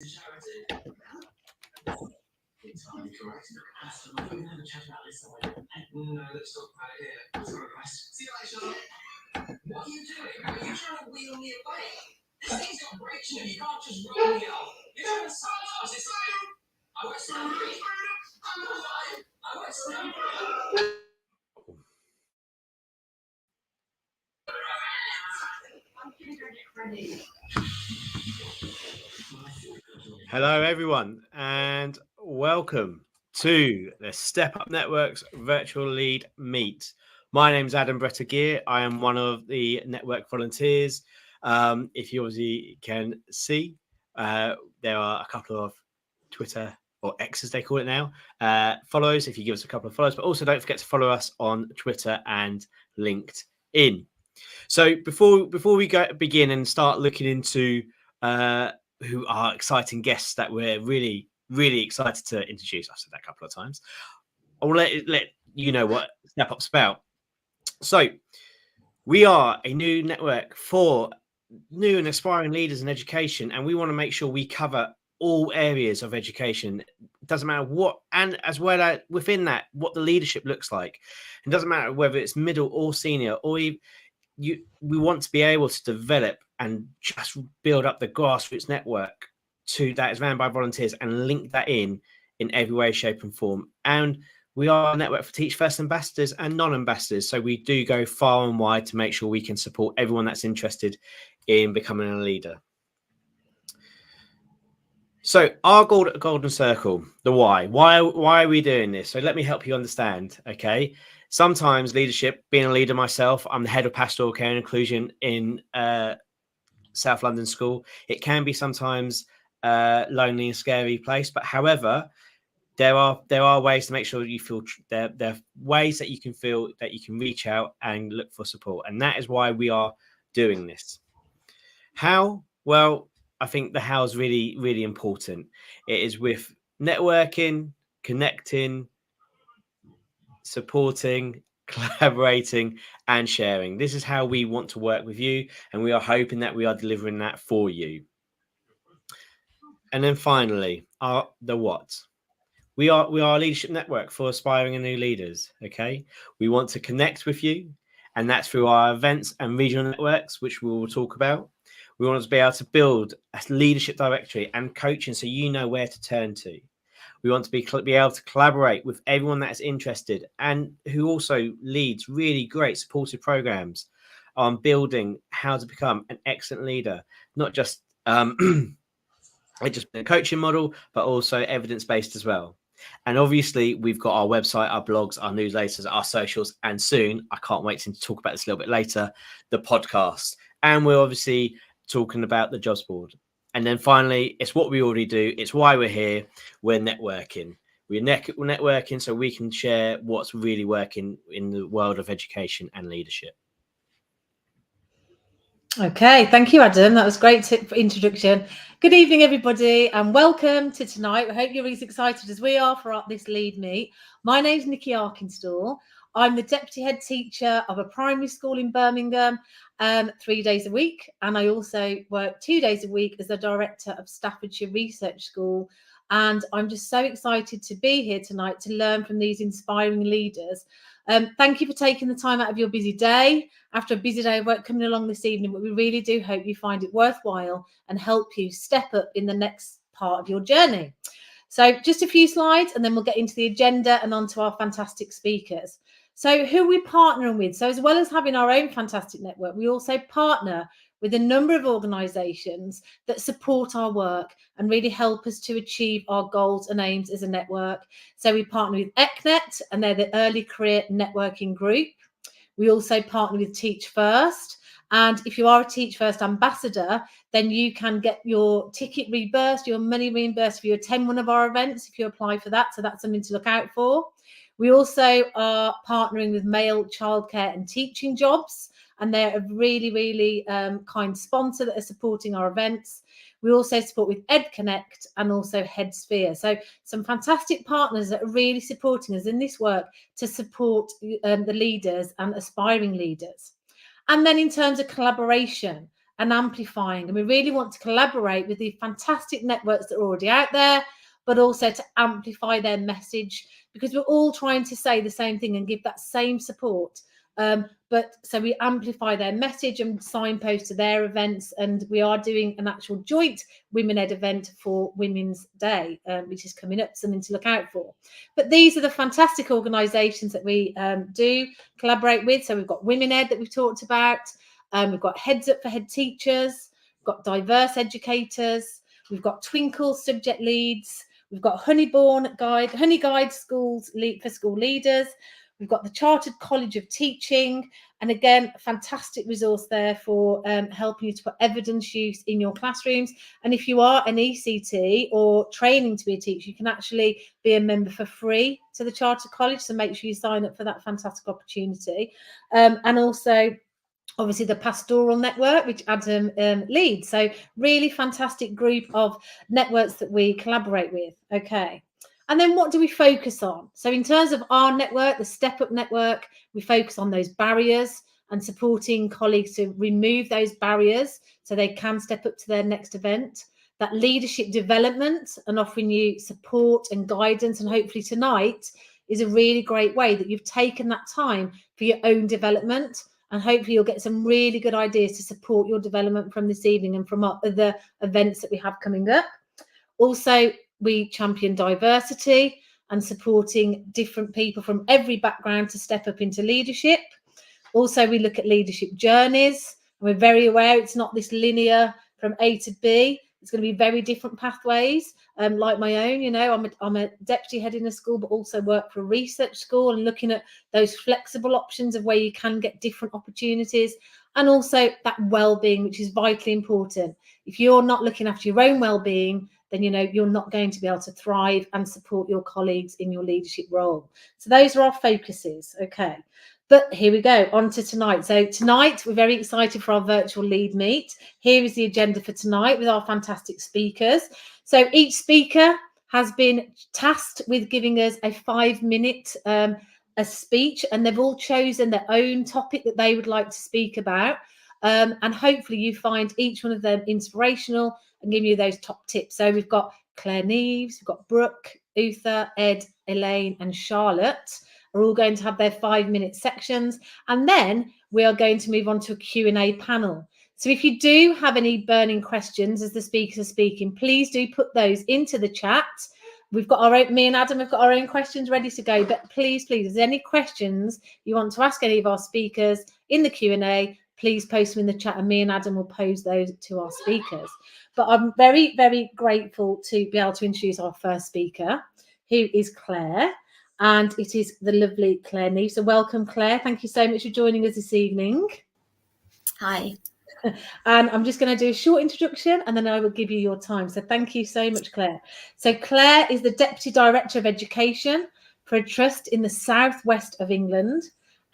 Entirely correct. I thought we were having a chat about this somewhere. No, let's talk about it here. That's a request. See you later. What are you doing? Are you trying to wheel me away? This thing's got brakes in it. You can't just roll me off. You're trying to sabotage this. I won't stand for it. I'm alive. I won't stand for it. Hello, everyone, and welcome to the Step Up Network's virtual lead meet. My name is Adam Brettagear. I am one of the network volunteers. If you obviously can see, there are a couple of Twitter or X as they call it now, follows. If you give us a couple of follows, but also don't forget to follow us on Twitter and LinkedIn. So before we begin and start looking into who are exciting guests that we're really excited to introduce, I've said that a couple of times, I will let you know what Step Up's about. So we are a new network for new and aspiring leaders in education, and we want to make sure we cover all areas of education. It doesn't matter what, and as well as within that, what the leadership looks like. It doesn't matter whether it's middle or senior, or we want to be able to develop and just build up the grassroots network that is ran by volunteers and link that in every way, shape and form. And we are a network for Teach First ambassadors and non-ambassadors. So we do go far and wide to make sure we can support everyone that's interested in becoming a leader. So our golden circle, the why are we doing this? So let me help you understand. Okay. Sometimes leadership, being a leader myself, I'm the head of pastoral care and inclusion in South London School. It can be sometimes lonely and scary place, but however, there are ways to make sure that you feel there are ways that you can feel that you can reach out and look for support, and that is why we are doing this. How? Well, I think the how is really important. It is with networking, connecting, supporting, collaborating and sharing. This is how we want to work with you, and we are hoping that we are delivering that for you. And then finally, the what. We are a leadership network for aspiring and new leaders. Okay, we want to connect with you, and that's through our events and regional networks, which we will talk about. We want to be able to build a leadership directory and coaching, so you know where to turn to. We want to be able to collaborate with everyone that is interested and who also leads really great supportive programs on building how to become an excellent leader, not just a coaching model, but also evidence-based as well. And obviously, we've got our website, our blogs, our newsletters, our socials, and soon, I can't wait to talk about this a little bit later, the podcast. And we're obviously talking about the jobs board. And then finally, it's what we already do. It's why we're here. We're networking. We're networking so we can share what's really working in the world of education and leadership. Okay, thank you, Adam. That was a great introduction. Good evening, everybody, and welcome to tonight. I hope you're as excited as we are for this lead meet. My name's Nikki Arkinstall. I'm the deputy head teacher of a primary school in Birmingham 3 days a week, and I also work 2 days a week as the director of Staffordshire Research School. And I'm just so excited to be here tonight to learn from these inspiring leaders. Thank you for taking the time out of your busy day after a busy day of work coming along this evening, but we really do hope you find it worthwhile and help you step up in the next part of your journey. So just a few slides and then we'll get into the agenda and onto our fantastic speakers. So who are we partnering with? So as well as having our own fantastic network, we also partner with a number of organisations that support our work and really help us to achieve our goals and aims as a network. So we partner with ECNET, and they're the Early Career Networking Group. We also partner with Teach First. And if you are a Teach First ambassador, then you can get your ticket reimbursed, your money reimbursed if you attend one of our events, if you apply for that. So that's something to look out for. We also are partnering with Male Childcare and Teaching Jobs, and they're a really kind sponsor that are supporting our events. We also support with EdConnect and also HeadSphere. So some fantastic partners that are really supporting us in this work to support the leaders and aspiring leaders. And then in terms of collaboration, and amplifying. And we really want to collaborate with the fantastic networks that are already out there, but also to amplify their message, because we're all trying to say the same thing and give that same support. But so we amplify their message and signpost to their events, and we are doing an actual joint women-led event for Women's Day, which is coming up, something to look out for. But these are the fantastic organisations that we do collaborate with. So we've got Women Ed that we've talked about, we've got Heads Up for Head Teachers, we've got Diverse Educators, we've got Twinkle Subject Leads, we've got Honey Guide Schools for School Leaders. We've got the Chartered College of Teaching, and again, a fantastic resource there for helping you to put evidence use in your classrooms. And if you are an ECT or training to be a teacher, you can actually be a member for free to the Chartered College. So make sure you sign up for that fantastic opportunity. And also, obviously, the Pastoral Network, which Adam leads. So really fantastic group of networks that we collaborate with. Okay. And then what do we focus on? So in terms of our network, the Step Up Network, we focus on those barriers and supporting colleagues to remove those barriers so they can step up to their next event. That leadership development and offering you support and guidance. And hopefully tonight is a really great way that you've taken that time for your own development. And hopefully you'll get some really good ideas to support your development from this evening and from other events that we have coming up. Also, we champion diversity and supporting different people from every background to step up into leadership. Also, we look at leadership journeys. And we're very aware it's not this linear from A to B. It's going to be very different pathways, like my own. You know, I'm a deputy head in a school, but also work for a research school, and looking at those flexible options of where you can get different opportunities, and also that well-being, which is vitally important. If you're not looking after your own well-being, then you're not going to be able to thrive and support your colleagues in your leadership role. So those are our focuses. Okay. But here we go, on to tonight. So tonight, we're very excited for our virtual lead meet. Here is the agenda for tonight with our fantastic speakers. So each speaker has been tasked with giving us a 5-minute a speech, and they've all chosen their own topic that they would like to speak about. And hopefully you find each one of them inspirational and give you those top tips. So we've got Claire Neaves, we've got Brooke, Utha, Ed, Elaine and Charlotte are all going to have their 5-minute sections. And then we are going to move on to a Q&A panel. So if you do have any burning questions as the speakers are speaking, please do put those into the chat. We've got our own, me and Adam have got our own questions ready to go. But please, if there's any questions you want to ask any of our speakers in the Q&A, please post them in the chat and me and Adam will pose those to our speakers. But I'm very, very grateful to be able to introduce our first speaker, who is Claire, and it is the lovely Claire Neaves. So welcome, Claire. Thank you so much for joining us this evening. Hi. And I'm just going to do a short introduction and then I will give you your time. So thank you so much, Claire. So Claire is the Deputy Director of Education for a trust in the southwest of England,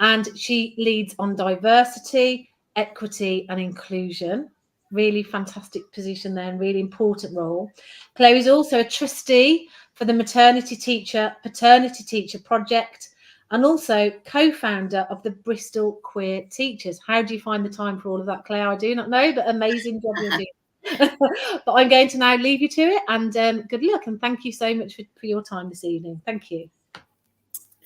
and she leads on diversity, equity and inclusion. Really fantastic position there and really important role. Claire is also a trustee for the Paternity Teacher Project, and also co-founder of the Bristol Queer Teachers. How do you find the time for all of that, Claire? I do not know, but amazing job you're doing. But I'm going to now leave you to it, and good luck, and thank you so much for your time this evening. Thank you.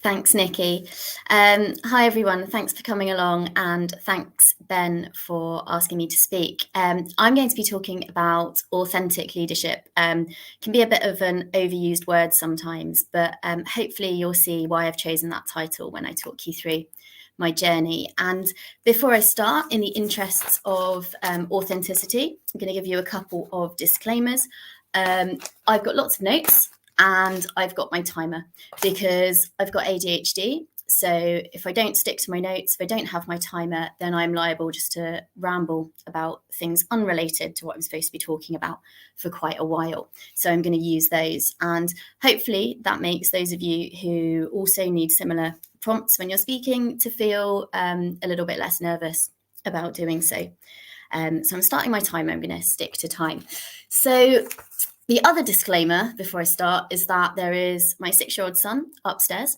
Thanks, Nikki. Hi, everyone. Thanks for coming along, and thanks, Ben, for asking me to speak. I'm going to be talking about authentic leadership. Can be a bit of an overused word sometimes, but hopefully you'll see why I've chosen that title when I talk you through my journey. And before I start, in the interests of authenticity, I'm going to give you a couple of disclaimers. I've got lots of notes, and I've got my timer because I've got ADHD. So if I don't stick to my notes, if I don't have my timer, then I'm liable just to ramble about things unrelated to what I'm supposed to be talking about for quite a while. So I'm going to use those. And hopefully that makes those of you who also need similar prompts when you're speaking to feel a little bit less nervous about doing so. So I'm starting my timer. I'm going to stick to time. So the other disclaimer before I start is that there is my 6-year-old son upstairs,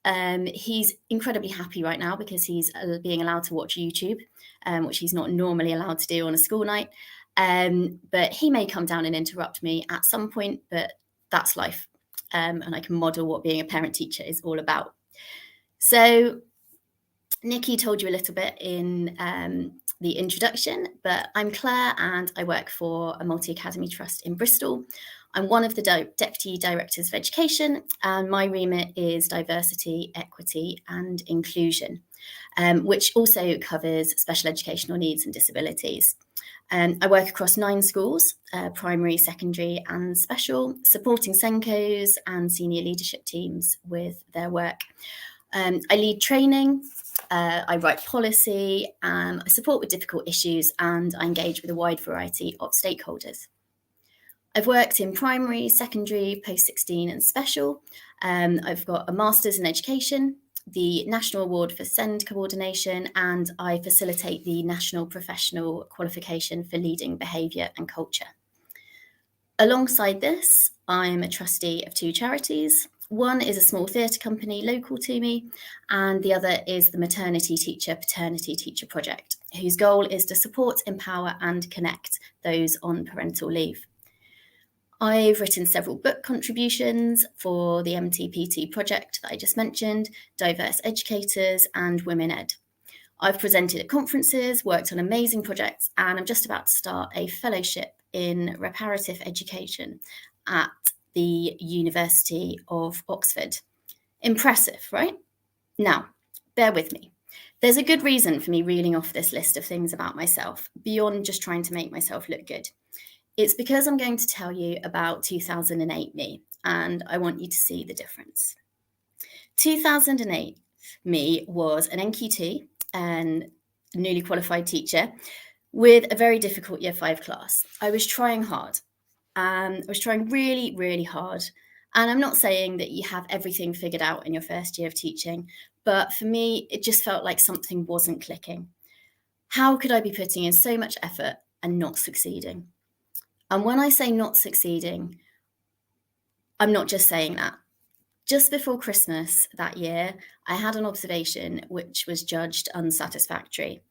He's incredibly happy right now because he's being allowed to watch YouTube, which he's not normally allowed to do on a school night. But he may come down and interrupt me at some point, but that's life. And I can model what being a parent teacher is all about. So Nikki told you a little bit in the introduction, but I'm Claire and I work for a multi-academy trust in Bristol. I'm one of the Deputy Directors of Education, and my remit is diversity, equity and inclusion, which also covers special educational needs and disabilities. I work across 9 schools, primary, secondary and special, supporting SENCOs and senior leadership teams with their work. I lead training, I write policy, I support with difficult issues, and I engage with a wide variety of stakeholders. I've worked in primary, secondary, post-16 and special. I've got a master's in education, the National Award for SEND coordination, and I facilitate the National Professional Qualification for Leading Behaviour and Culture. Alongside this, I'm a trustee of 2 charities. One is a small theatre company local to me, and the other is the Maternity Teacher, Paternity Teacher Project, whose goal is to support, empower and connect those on parental leave. I've written several book contributions for the MTPT project that I just mentioned, Diverse Educators and Women Ed. I've presented at conferences, worked on amazing projects, and I'm just about to start a fellowship in reparative education at the University of Oxford. Impressive, right? Now, bear with me. There's a good reason for me reeling off this list of things about myself, beyond just trying to make myself look good. It's because I'm going to tell you about 2008 me, and I want you to see the difference. 2008 me was an NQ2 and newly qualified teacher with a very difficult Year 5 class. I was trying hard. I was trying really, really hard. And I'm not saying that you have everything figured out in your first year of teaching, but for me, it just felt like something wasn't clicking. How could I be putting in so much effort and not succeeding? And when I say not succeeding, I'm not just saying that. Just before Christmas that year, I had an observation which was judged unsatisfactory.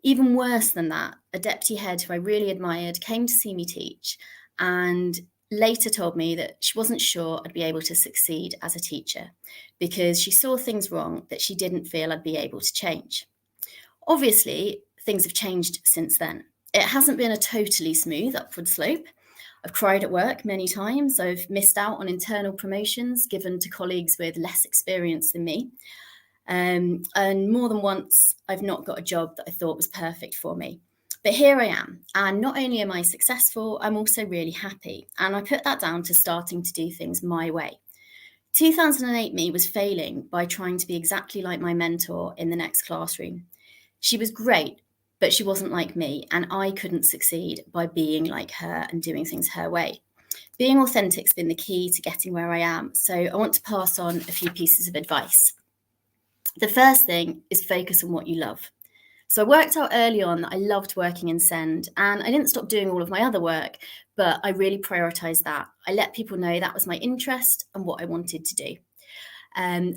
Even worse than that, a deputy head who I really admired came to see me teach and later told me that she wasn't sure I'd be able to succeed as a teacher because she saw things wrong that she didn't feel I'd be able to change. Obviously, things have changed since then. It hasn't been a totally smooth upward slope. I've cried at work many times. I've missed out on internal promotions given to colleagues with less experience than me. And more than once, I've not got a job that I thought was perfect for me. But here I am. And not only am I successful, I'm also really happy. And I put that down to starting to do things my way. 2008 me was failing by trying to be exactly like my mentor in the next classroom. She was great, but she wasn't like me, and I couldn't succeed by being like her and doing things her way. Being authentic's been the key to getting where I am, so I want to pass on a few pieces of advice. The first thing is focus on what you love. So I worked out early on that I loved working in SEND, and I didn't stop doing all of my other work, but I really prioritised that. I let people know that was my interest and what I wanted to do.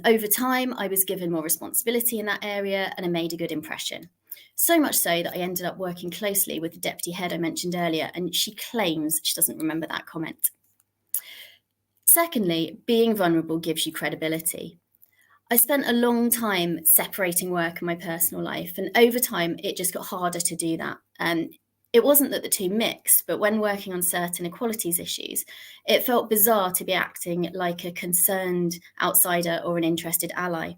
Over time, I was given more responsibility in that area, and I made a good impression. So much so that I ended up working closely with the deputy head I mentioned earlier, and she claims she doesn't remember that comment. Secondly, being vulnerable gives you credibility. I spent a long time separating work and my personal life, and over time it just got harder to do that. It wasn't that the two mixed, but when working on certain equalities issues, it felt bizarre to be acting like a concerned outsider or an interested ally.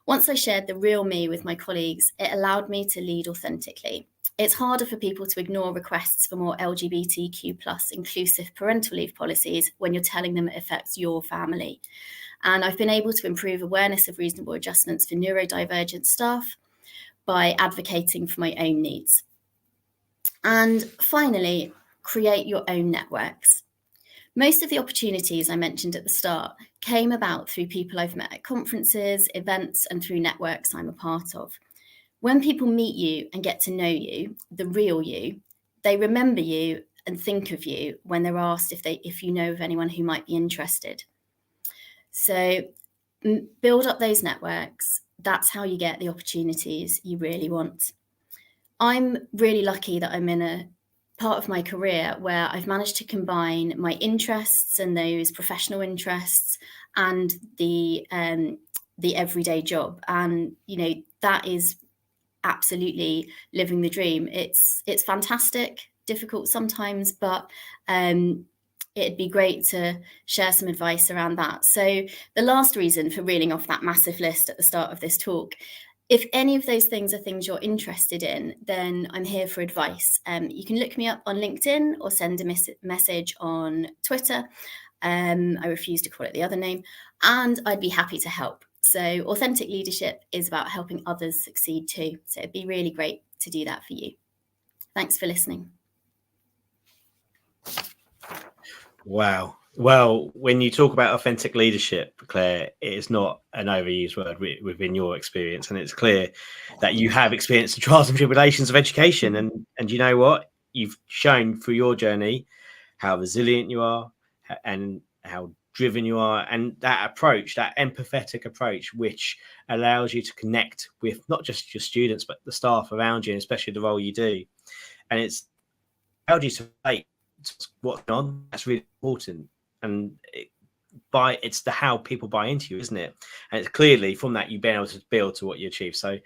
Once I shared the real me with my colleagues, it allowed me to lead authentically. It's harder for people to ignore requests for more LGBTQ+ inclusive parental leave policies when you're telling them it affects your family. And I've been able to improve awareness of reasonable adjustments for neurodivergent staff by advocating for my own needs. And finally, create your own networks. Most of the opportunities I mentioned at the start came about through people I've met at conferences, events, and through networks I'm a part of. When people meet you and get to know you, the real you, they remember you and think of you when they're asked if you know of anyone who might be interested. So build up those networks. That's how you get the opportunities you really want. I'm really lucky that I'm in a part of my career where I've managed to combine my interests and those professional interests and the everyday job. And, you know, that is absolutely living the dream. It's fantastic, difficult sometimes, but it'd be great to share some advice around that. So the last reason for reeling off that massive list at the start of this talk, if any of those things are things you're interested in, then I'm here for advice. You can look me up on LinkedIn or send a message on Twitter. I refuse to call it the other name, and I'd be happy to help. So authentic leadership is about helping others succeed too. So it'd be really great to do that for you. Thanks for listening. Wow. Well, when you talk about authentic leadership, Claire, it is not an overused word within your experience. And it's clear that you have experienced the trials and tribulations of education. And you know what? You've shown through your journey how resilient you are and how driven you are. And that approach, that empathetic approach, which allows you to connect with not just your students, but the staff around you, and especially the role you do. And it's allowed you to relate to what's going on. That's really important. And it's the how people buy into you, isn't it? And it's clearly from that you've been able to build to what you achieve. So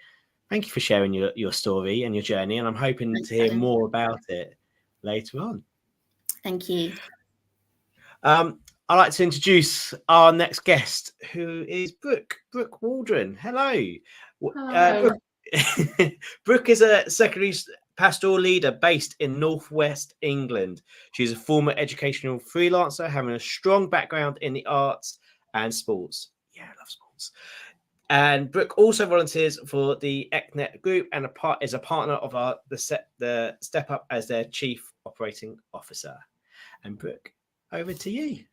thank you for sharing your story and your journey. And I'm hoping to hear more about it later on. Thank you. I'd like to introduce our next guest, who is Brooke Waldron. Hello. Brooke is a secondary pastoral leader based in northwest England. She's a former educational freelancer, having a strong background in the arts and sports. Yeah, I love sports. And Brooke also volunteers for the ECNET group and is a partner of the Step Up as their chief operating officer. And Brooke, over to you.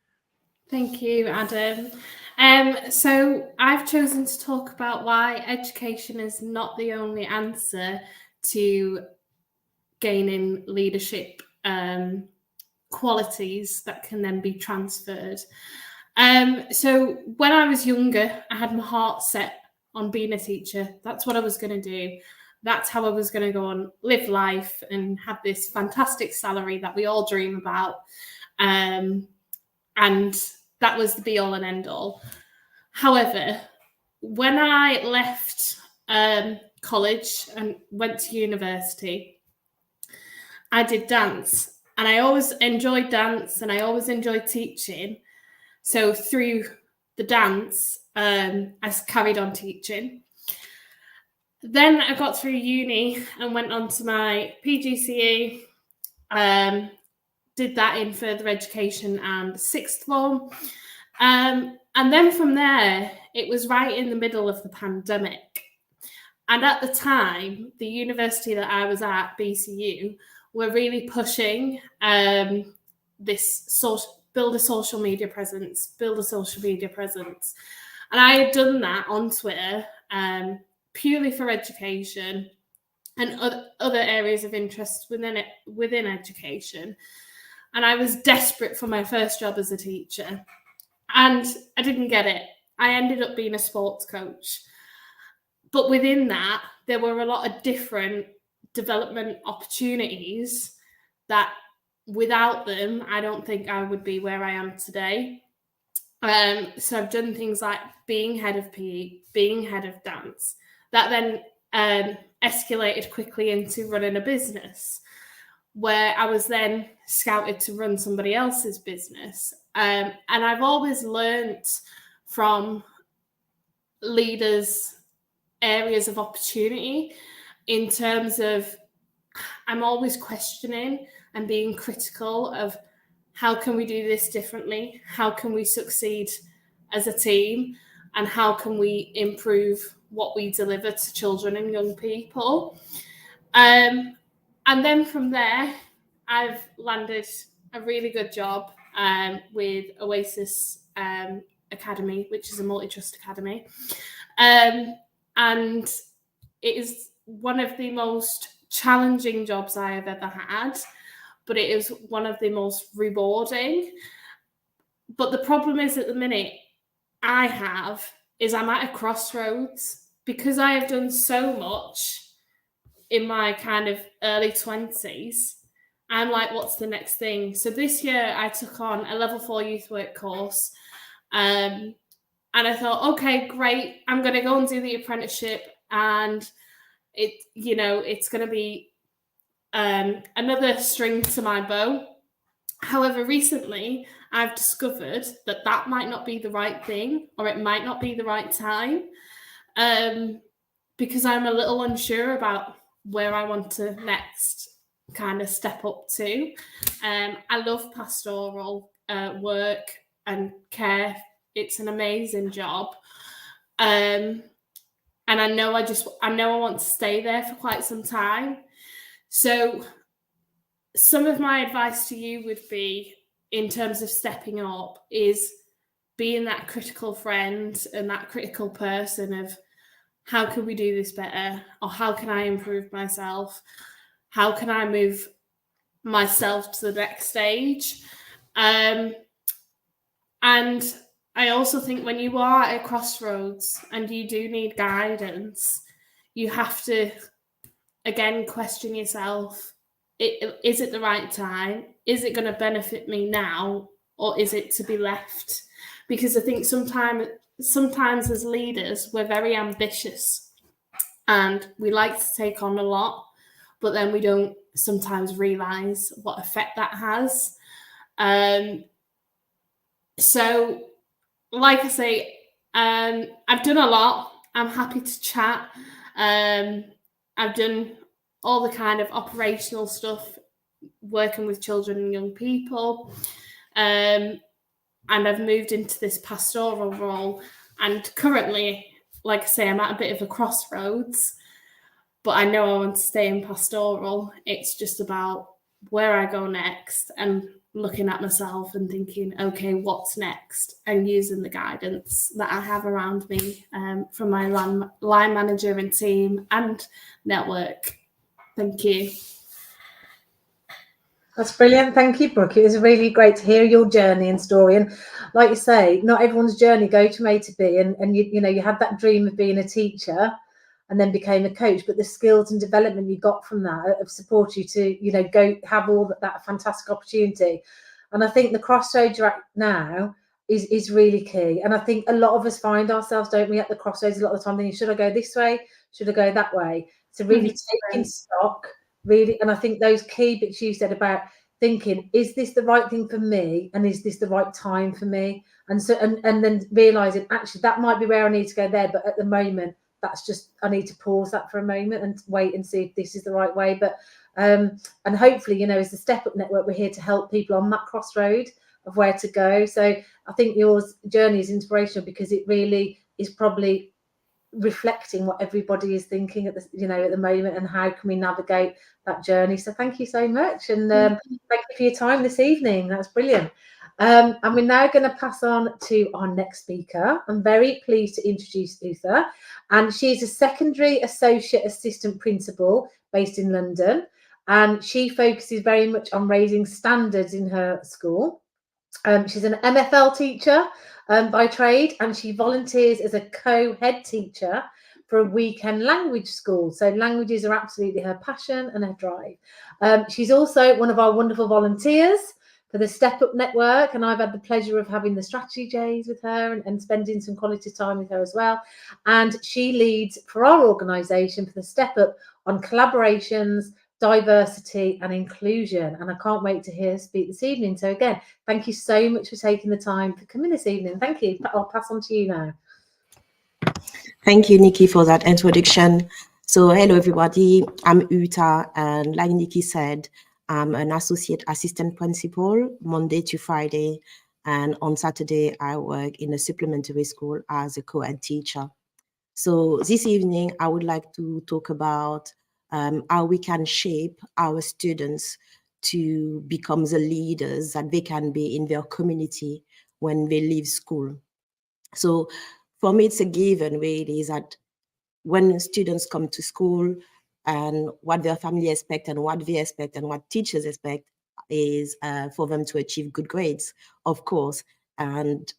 Thank you, Adam. So I've chosen to talk about why education is not the only answer to gaining leadership qualities that can then be transferred. So when I was younger, I had my heart set on being a teacher. That's what I was going to do. That's how I was going to go and live life and have this fantastic salary that we all dream about. And that was the be all and end all. However, when I left college and went to university, I did dance, and I always enjoyed dance and I always enjoyed teaching. So through the dance, I carried on teaching. Then I got through uni and went on to my PGCE, did that in further education and sixth form. And then from there, it was right in the middle of the pandemic. And at the time, the university that I was at, BCU, were really pushing this sort of build a social media presence. And I had done that on Twitter purely for education and other areas of interest within education. And I was desperate for my first job as a teacher. And I didn't get it. I ended up being a sports coach. But within that, there were a lot of different development opportunities that without them, I don't think I would be where I am today. So I've done things like being head of PE, being head of dance. That then escalated quickly into running a business, where I was then scouted to run somebody else's business. And I've always learnt from leaders' areas of opportunity in terms of I'm always questioning and being critical of how can we do this differently? How can we succeed as a team? And how can we improve what we deliver to children and young people? And then from there, I've landed a really good job with Oasis Academy, which is a multi-trust academy. And it is one of the most challenging jobs I have ever had, but it is one of the most rewarding. But the problem is at the minute, I have is I'm at a crossroads because I have done so much in my kind of early 20s. I'm like, what's the next thing? So this year I took on a level 4 youth work course. And I thought, okay, great. I'm going to go and do the apprenticeship, and it's going to be another string to my bow. However, recently I've discovered that might not be the right thing, or it might not be the right time, because I'm a little unsure about where I want to next kind of step up to. I love pastoral work and care. It's an amazing job. And I know I want to stay there for quite some time. So some of my advice to you would be, in terms of stepping up, is being that critical friend and that critical person of, how can we do this better? Or how can I improve myself? How can I move myself to the next stage? And I also think when you are at a crossroads and you do need guidance, you have to, again, question yourself. Is it the right time? Is it going to benefit me now? Or is it to be left? Because I think sometimes as leaders, we're very ambitious and we like to take on a lot, but then we don't sometimes realise what effect that has. So, like I say, I've done a lot. I'm happy to chat. I've done all the kind of operational stuff, working with children and young people. And I've moved into this pastoral role. And currently, like I say, I'm at a bit of a crossroads, but I know I want to stay in pastoral. It's just about where I go next and looking at myself and thinking, okay, what's next? And using the guidance that I have around me from my line manager and team and network. Thank you. That's brilliant. Thank you, Brooke. It was really great to hear your journey and story. And like you say, not everyone's journey go from A to B. And you had that dream of being a teacher and then became a coach, but the skills and development you got from that have supported you to, go have all that fantastic opportunity. And I think the crossroads you're at now is really key. And I think a lot of us find ourselves, don't we, at the crossroads a lot of the time thinking, should I go this way? Should I go that way? So really taking stock, really. And I think those key bits you said about thinking, is this the right thing for me? And is this the right time for me? And so, and then realizing actually that might be where I need to go there. But at the moment, that's just, I need to pause that for a moment and wait and see if this is the right way. But, and hopefully, as the Step Up Network, we're here to help people on that crossroad of where to go. So I think your journey is inspirational because it really is probably reflecting what everybody is thinking at the moment, and how can we navigate that journey. So thank you so much, and thank you for your time this evening. That's brilliant. And we're now going to pass on to our next speaker. I'm very pleased to introduce Utha, and she's a secondary associate assistant principal based in London, and she focuses very much on raising standards in her school. She's an MFL teacher by trade, and she volunteers as a co-head teacher for a weekend language school. So languages are absolutely her passion and her drive. She's also one of our wonderful volunteers for the Step Up Network, and I've had the pleasure of having the strategy days with her and spending some quality time with her as well. And she leads for our organisation for the Step Up on collaborations, diversity and inclusion, and I can't wait to hear her speak this evening. So again, thank you so much for taking the time for coming this evening. Thank you. I'll pass on to you now. Thank you, Nikki, for that introduction. So hello everybody, I'm Utha, and like Nikki said, I'm an associate assistant principal Monday to Friday, and on Saturday I work in a supplementary school as a co-ed teacher. So this evening I would like to talk about how we can shape our students to become the leaders that they can be in their community when they leave school. So for me, it's a given really that when students come to school, and what their family expect and what they expect and what teachers expect is for them to achieve good grades, of course. And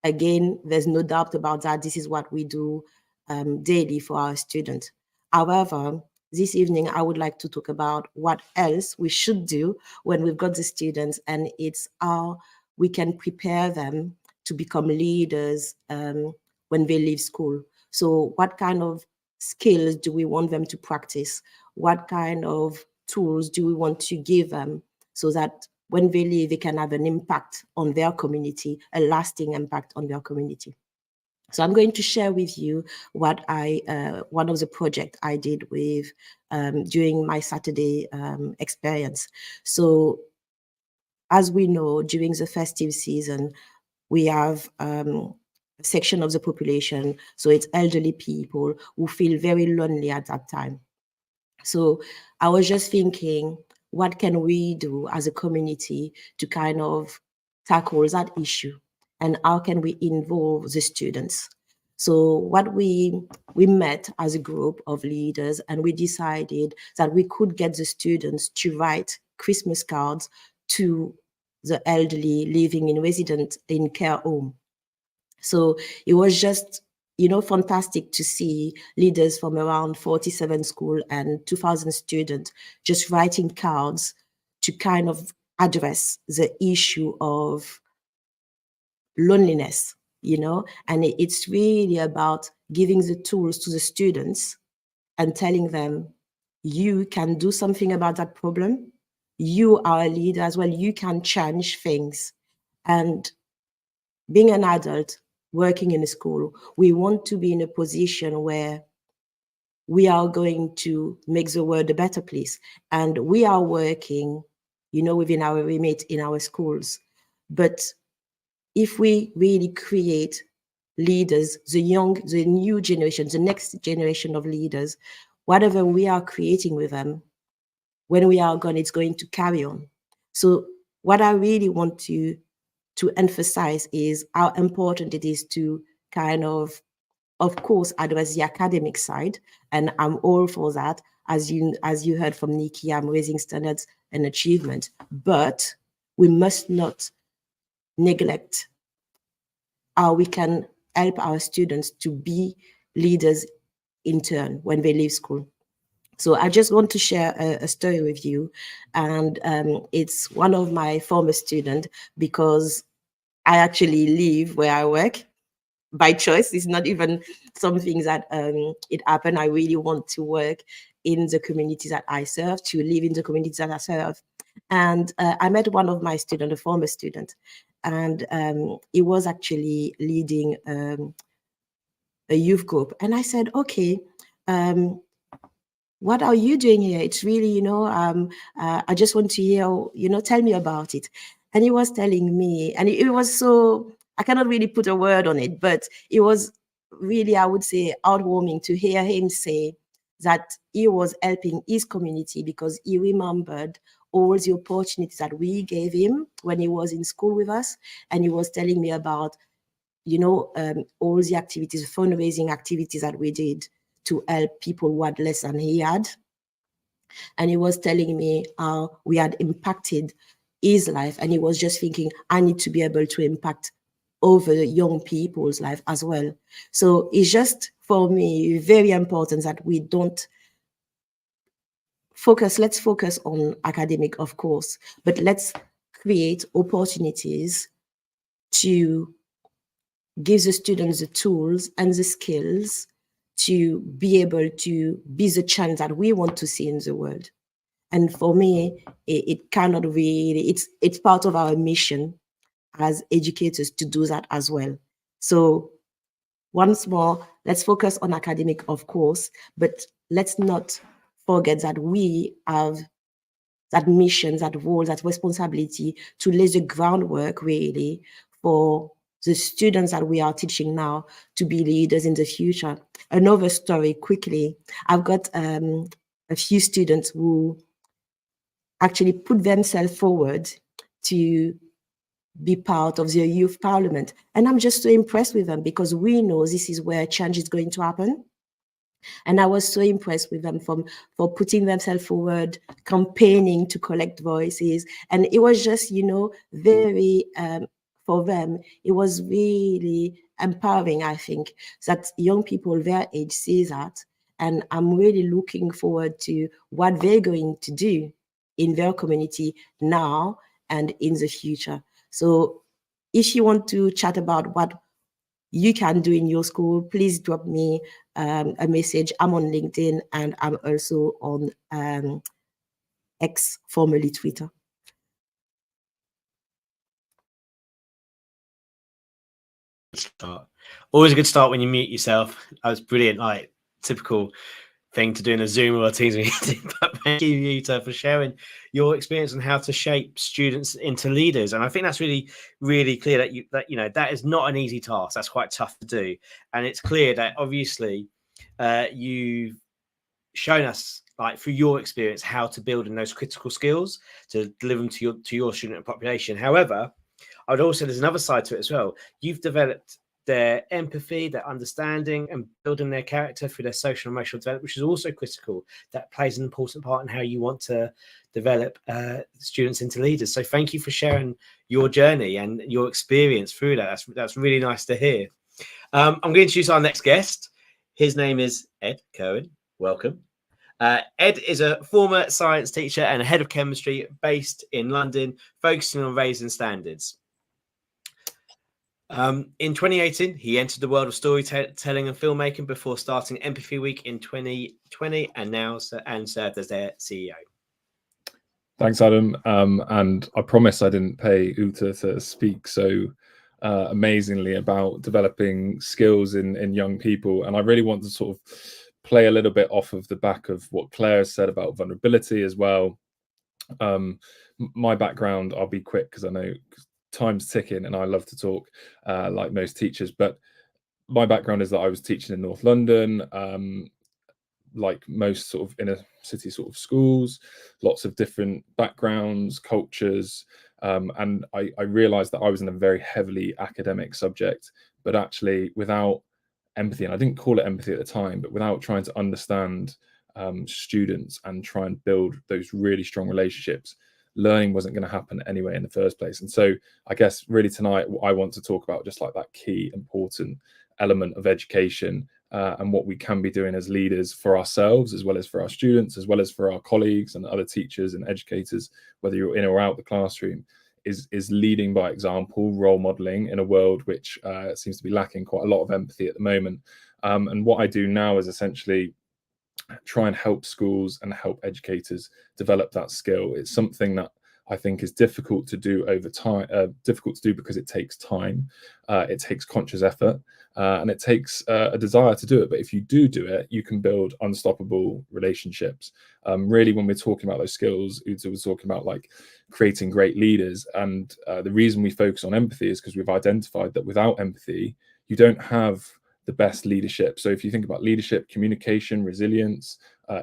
again, there's no doubt about that. This is what we do daily for our students. However, this evening, I would like to talk about what else we should do when we've got the students, and it's how we can prepare them to become leaders when they leave school. So what kind of skills do we want them to practice? What kind of tools do we want to give them so that when they leave, they can have an impact on their community, a lasting impact on their community? So I'm going to share with you what one of the projects I did with during my Saturday experience. So as we know, during the festive season, we have a section of the population, so it's elderly people who feel very lonely at that time. So I was just thinking, what can we do as a community to kind of tackle that issue? And how can we involve the students? So what we met as a group of leaders, and we decided that we could get the students to write Christmas cards to the elderly living in resident in care home. So it was just, fantastic to see leaders from around 47 schools and 2,000 students just writing cards to kind of address the issue of loneliness, and it's really about giving the tools to the students and telling them, you can do something about that problem. You are a leader as well. You can change things. And being an adult working in a school, we want to be in a position where we are going to make the world a better place. And we are working, within our remit in our schools. But if we really create leaders, the new generation, the next generation of leaders, whatever we are creating with them, when we are gone, it's going to carry on. So what I really want to emphasize is how important it is to kind of course, address the academic side. And I'm all for that. As you heard from Nikki, I'm raising standards and achievement, but we must not neglect how we can help our students to be leaders in turn when they leave school. So I just want to share a story with you. And it's one of my former students, because I actually live where I work by choice. It's not even something that it happened. I really want to work in the communities that I serve, to live in the communities that I serve. And I met one of my students, a former student, and he was actually leading a youth group. And I said, okay, what are you doing here? It's really, I just want to hear, tell me about it. And he was telling me, and it was so, I cannot really put a word on it, but it was really, I would say, heartwarming to hear him say that he was helping his community because he remembered all the opportunities that we gave him when he was in school with us. And he was telling me about, all the activities, fundraising activities that we did to help people who had less than he had. And he was telling me how we had impacted his life. And he was just thinking, I need to be able to impact over young people's life as well. So it's just, for me, very important that we don't focus. Let's focus on academic, of course, but let's create opportunities to give the students the tools and the skills to be able to be the change that we want to see in the world. And for me, it cannot really, it's part of our mission as educators to do that as well. So once more, let's focus on academic, of course, but let's not forget that we have that mission, that role, that responsibility to lay the groundwork really for the students that we are teaching now to be leaders in the future. Another story quickly, I've got a few students who actually put themselves forward to be part of the youth parliament. And I'm just so impressed with them because we know this is where change is going to happen. And I was so impressed with them for putting themselves forward, campaigning to collect voices. And it was just, very for them, it was really empowering, I think, that young people their age see that. And I'm really looking forward to what they're going to do in their community now and in the future. So if you want to chat about what you can do in your school, please drop me a message. I'm on LinkedIn and I'm also on X, formerly Twitter. Start. Always a good start when you mute yourself. That was brilliant, like typical thing to do in a Zoom or a Teams meeting. But thank you, Utha, for sharing your experience and how to shape students into leaders. And I think that's really, really clear that that is not an easy task. That's quite tough to do. And it's clear that obviously you've shown us, like through your experience, how to build in those critical skills to deliver them to your student population. However, I would also, there's another side to it as well. You've developed their empathy, their understanding, and building their character through their social and emotional development, which is also critical. That plays an important part in how you want to develop students into leaders. So thank you for sharing your journey and your experience through that. That's really nice to hear. I'm going to introduce our next guest. His name is Ed Kirwan. Welcome. Ed is a former science teacher and a head of chemistry based in London, focusing on raising standards. In 2018, he entered the world of storytelling and filmmaking before starting Empathy Week in 2020 and served as their CEO. Thanks, Adam. And I promise I didn't pay Utha to speak so amazingly about developing skills in young people. And I really want to sort of play a little bit off of the back of what Claire said about vulnerability as well. My background, I'll be quick because I know time's ticking and I love to talk like most teachers, but my background is that I was teaching in North London, like most sort of inner city sort of schools, lots of different backgrounds, cultures, and I realized that I was in a very heavily academic subject, but actually without empathy, and I didn't call it empathy at the time, but without trying to understand students and try and build those really strong relationships, learning wasn't going to happen anyway in the first place. And so I guess really tonight I want to talk about just like that key important element of education and what we can be doing as leaders for ourselves, as well as for our students, as well as for our colleagues and other teachers and educators, whether you're in or out the classroom, is leading by example, role modeling in a world which seems to be lacking quite a lot of empathy at the moment. And what I do now is essentially try and help schools and help educators develop that skill. It's something that I think is difficult to do over time, difficult to do because it takes time, it takes conscious effort, and it takes a desire to do it. But if you do it, you can build unstoppable relationships. Really, when we're talking about those skills, Utha was talking about like creating great leaders. And the reason we focus on empathy is because we've identified that without empathy, you don't have the best leadership. So if you think about leadership, communication, resilience,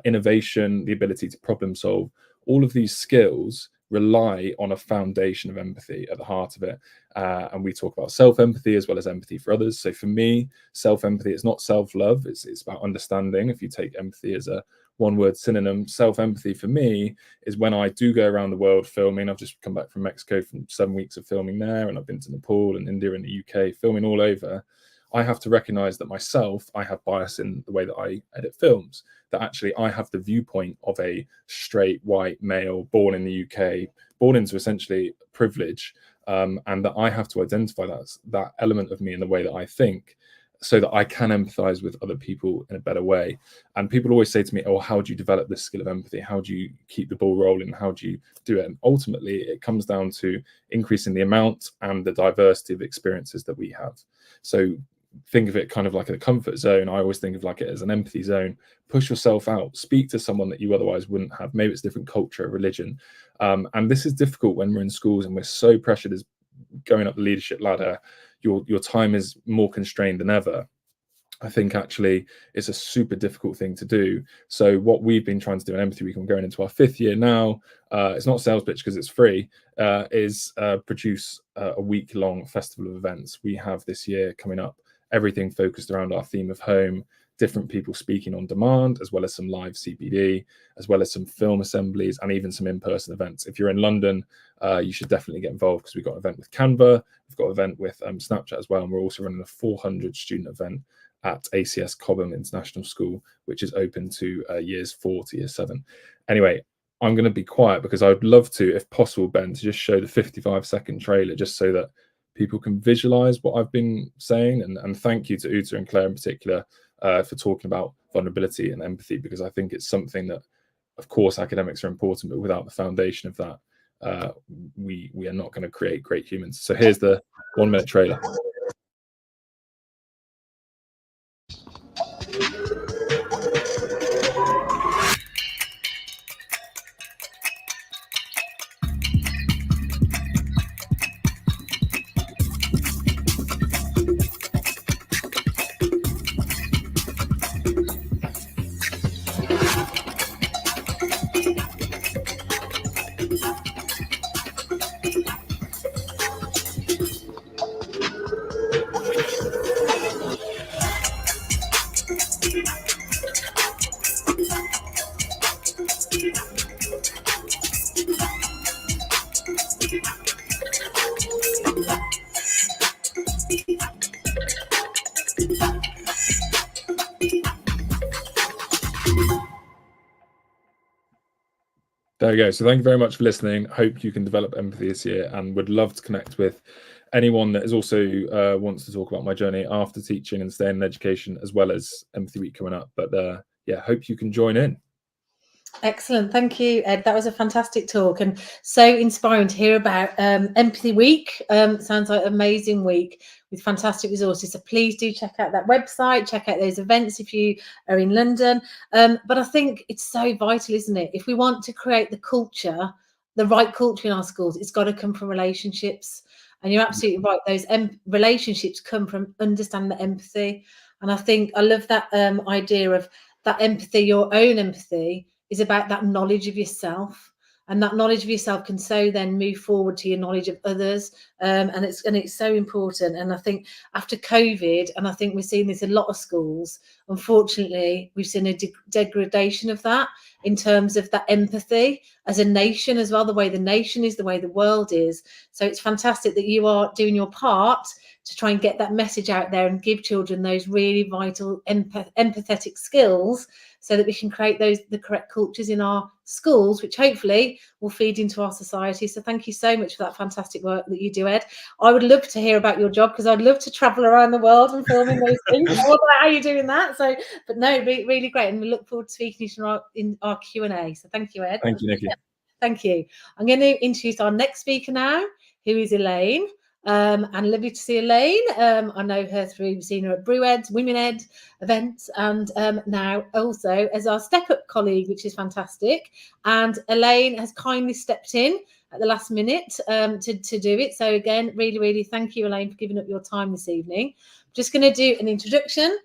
innovation, the ability to problem solve, all of these skills rely on a foundation of empathy at the heart of it. And we talk about self-empathy as well as empathy for others. So for me, self-empathy is not self-love. It's about understanding. If you take empathy as a one-word synonym, self-empathy for me is when I do go around the world filming. I've just come back from Mexico from 7 weeks of filming there, and I've been to Nepal and India and the UK, filming all over. I have to recognize that myself, I have bias in the way that I edit films, that actually I have the viewpoint of a straight white male born in the UK, born into essentially privilege, and that I have to identify that element of me in the way that I think, so that I can empathize with other people in a better way. And people always say to me, oh, how do you develop this skill of empathy? How do you keep the ball rolling? How do you do it? And ultimately, it comes down to increasing the amount and the diversity of experiences that we have. So think of it kind of like a comfort zone. I always think of like it as an empathy zone. Push yourself out, speak to someone that you otherwise wouldn't have. Maybe it's different culture, religion. And this is difficult when we're in schools and we're so pressured as going up the leadership ladder. Your time is more constrained than ever. I think actually it's a super difficult thing to do. So what we've been trying to do in Empathy Week, and we're going into our 5th year now, it's not a sales pitch because it's free, is produce a week-long festival of events. We have this year coming up everything focused around our theme of home, different people speaking on demand, as well as some live CPD, as well as some film assemblies, and even some in-person events. If you're in London, you should definitely get involved, because we've got an event with Canva, we've got an event with Snapchat as well, and we're also running a 400 student event at ACS Cobham International School, which is open to years 4 to year 7. Anyway, I'm going to be quiet because I would love to, if possible, Ben, to just show the 55-second trailer, just so that people can visualize what I've been saying. And thank you to Utha and Claire in particular for talking about vulnerability and empathy, because I think it's something that, of course, academics are important, but without the foundation of that, we are not going to create great humans. So here's the 1-minute trailer. There we go. So thank you very much for listening. Hope you can develop empathy this year, and would love to connect with anyone that is also wants to talk about my journey after teaching and staying in education, as well as Empathy Week coming up. But yeah, hope you can join in. Excellent. Thank you, Ed. That was a fantastic talk and so inspiring to hear about Empathy Week. Sounds like an amazing week with fantastic resources. So please do check out that website, check out those events if you are in London. But I think it's so vital, isn't it? If we want to create the culture, the right culture in our schools, it's got to come from relationships. And you're absolutely right. Those relationships come from understanding the empathy. And I think I love that idea of that empathy, your own empathy, is about that knowledge of yourself, and that knowledge of yourself can so then move forward to your knowledge of others, and it's so important. And I think after COVID, and I think we're seeing this in a lot of schools, unfortunately we've seen a degradation of that in terms of that empathy as a nation as well, the way the nation is, the way the world is. So it's fantastic that you are doing your part to try and get that message out there and give children those really vital empathetic skills, so that we can create the correct cultures in our schools, which hopefully will feed into our society. So thank you so much for that fantastic work that you do, Ed. I would love to hear about your job, because I'd love to travel around the world and filming those things. I don't know how you're doing that. So, but no, really great. And we look forward to speaking to you in our Q&A. So thank you, Ed. Thank you, Nikki. Thank you. I'm going to introduce our next speaker now, who is Elaine. And lovely to see Elaine. I know her through, we've seen her at Brew Ed, Women Ed events, and now also as our Step Up colleague, which is fantastic. And Elaine has kindly stepped in at the last minute to do it. So again, really thank you, Elaine, for giving up your time this evening. I'm just going to do an introduction.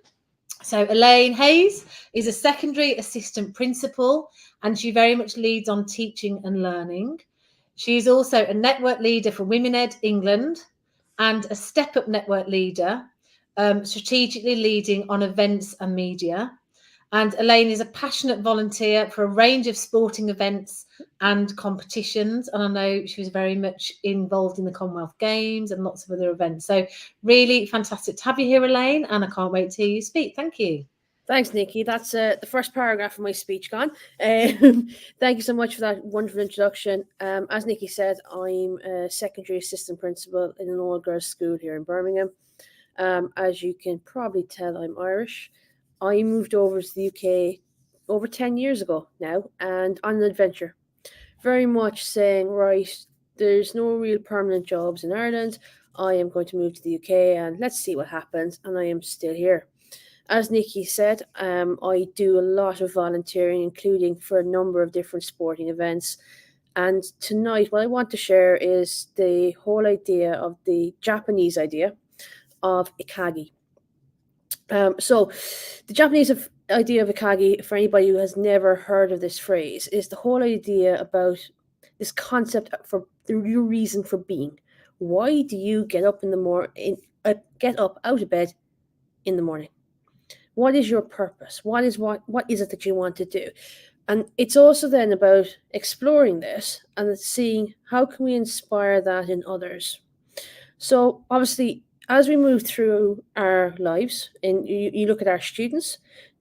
So Elaine Hayes is a secondary assistant principal, and she very much leads on teaching and learning. She is also a network leader for Women Ed England and a Step Up network leader, strategically leading on events and media. And Elaine is a passionate volunteer for a range of sporting events and competitions. And I know she was very much involved in the Commonwealth Games and lots of other events. So really fantastic to have you here, Elaine. And I can't wait to hear you speak. Thank you. Thanks, Nikki. That's the first paragraph of my speech gone. Thank you so much for that wonderful introduction. As Nikki said, I'm a secondary assistant principal in an all-girls school here in Birmingham. As you can probably tell, I'm Irish. I moved over to the UK over 10 years ago now, and on an adventure. Very much saying, right, there's no real permanent jobs in Ireland. I am going to move to the UK and let's see what happens. And I am still here. As Nikki said, I do a lot of volunteering, including for a number of different sporting events. And tonight, what I want to share is the whole idea of the Japanese idea of ikigai. So the Japanese idea of ikigai, for anybody who has never heard of this phrase, is the whole idea about this concept for your reason for being. Why do you get up in the morning? Get up out of bed in the morning? What is your purpose? What is it that you want to do? And it's also then about exploring this and seeing how can we inspire that in others. So obviously, as we move through our lives, and you look at our students,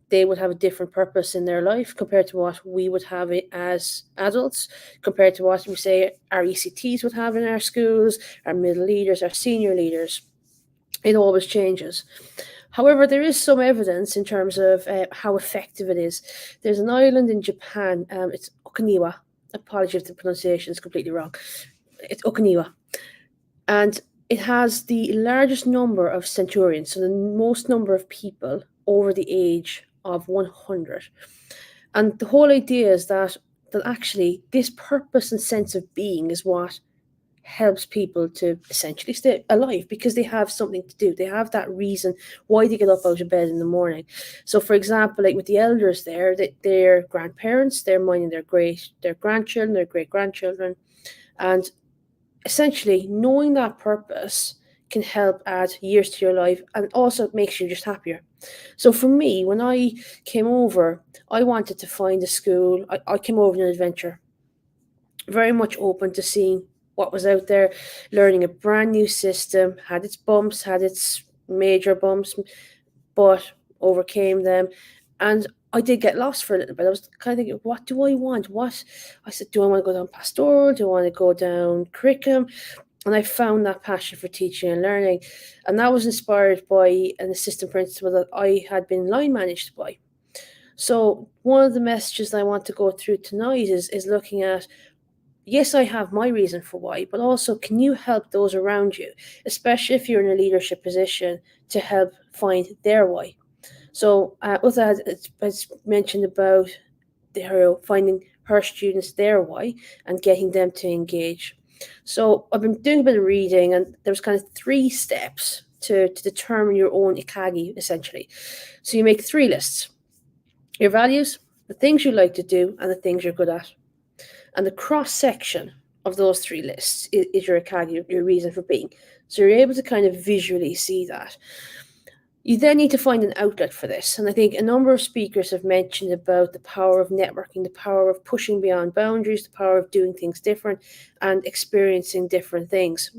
they would have a different purpose in their life compared to what we would have it as adults, compared to what we say our ECTs would have in our schools, our middle leaders, our senior leaders. It always changes. However, there is some evidence in terms of how effective it is. There's an island in Japan, it's Okinawa. Apologies if the pronunciation is completely wrong. It's Okinawa. And it has the largest number of centurions, so the most number of people over the age of 100. And the whole idea is that actually this purpose and sense of being is what helps people to essentially stay alive, because they have something to do. They have that reason why they get up out of bed in the morning. So for example, like with the elders there, their grandparents, they're minding their grandchildren, their great-grandchildren. And essentially knowing that purpose can help add years to your life, and also makes you just happier. So for me, when I came over, I wanted to find a school. I came over on an adventure, very much open to seeing what was out there, learning a brand new system, had its bumps, had its major bumps, but overcame them. And I did get lost for a little bit. I was kind of thinking, what do I want? I said, do I want to go down pastoral? Do I want to go down curriculum? And I found that passion for teaching and learning. And that was inspired by an assistant principal that I had been line managed by. So one of the messages that I want to go through tonight is looking at, yes, I have my reason for why, but also can you help those around you, especially if you're in a leadership position, to help find their why. So Utha has mentioned about her finding her students their why and getting them to engage. So I've been doing a bit of reading, and there's kind of 3 steps to determine your own ikagi, essentially. So you make 3 lists: your values, the things you like to do, and the things you're good at. And the cross-section of those 3 lists is your ikagi, your reason for being. So you're able to kind of visually see that. You then need to find an outlet for this. And I think a number of speakers have mentioned about the power of networking, the power of pushing beyond boundaries, the power of doing things different and experiencing different things.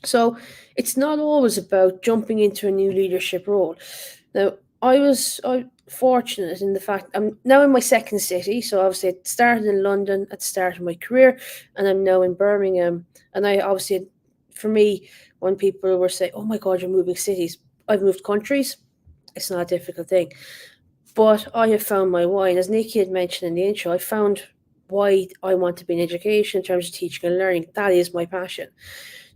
So it's not always about jumping into a new leadership role. Now, I'm fortunate in the fact I'm now in my 2nd city. So obviously I started in London at the start of my career, and I'm now in Birmingham. And I obviously, for me, when people were saying, oh my God, you're moving cities, I've moved countries. It's not a difficult thing. But I have found my why. And as Nikki had mentioned in the intro, I found why I want to be in education in terms of teaching and learning. That is my passion.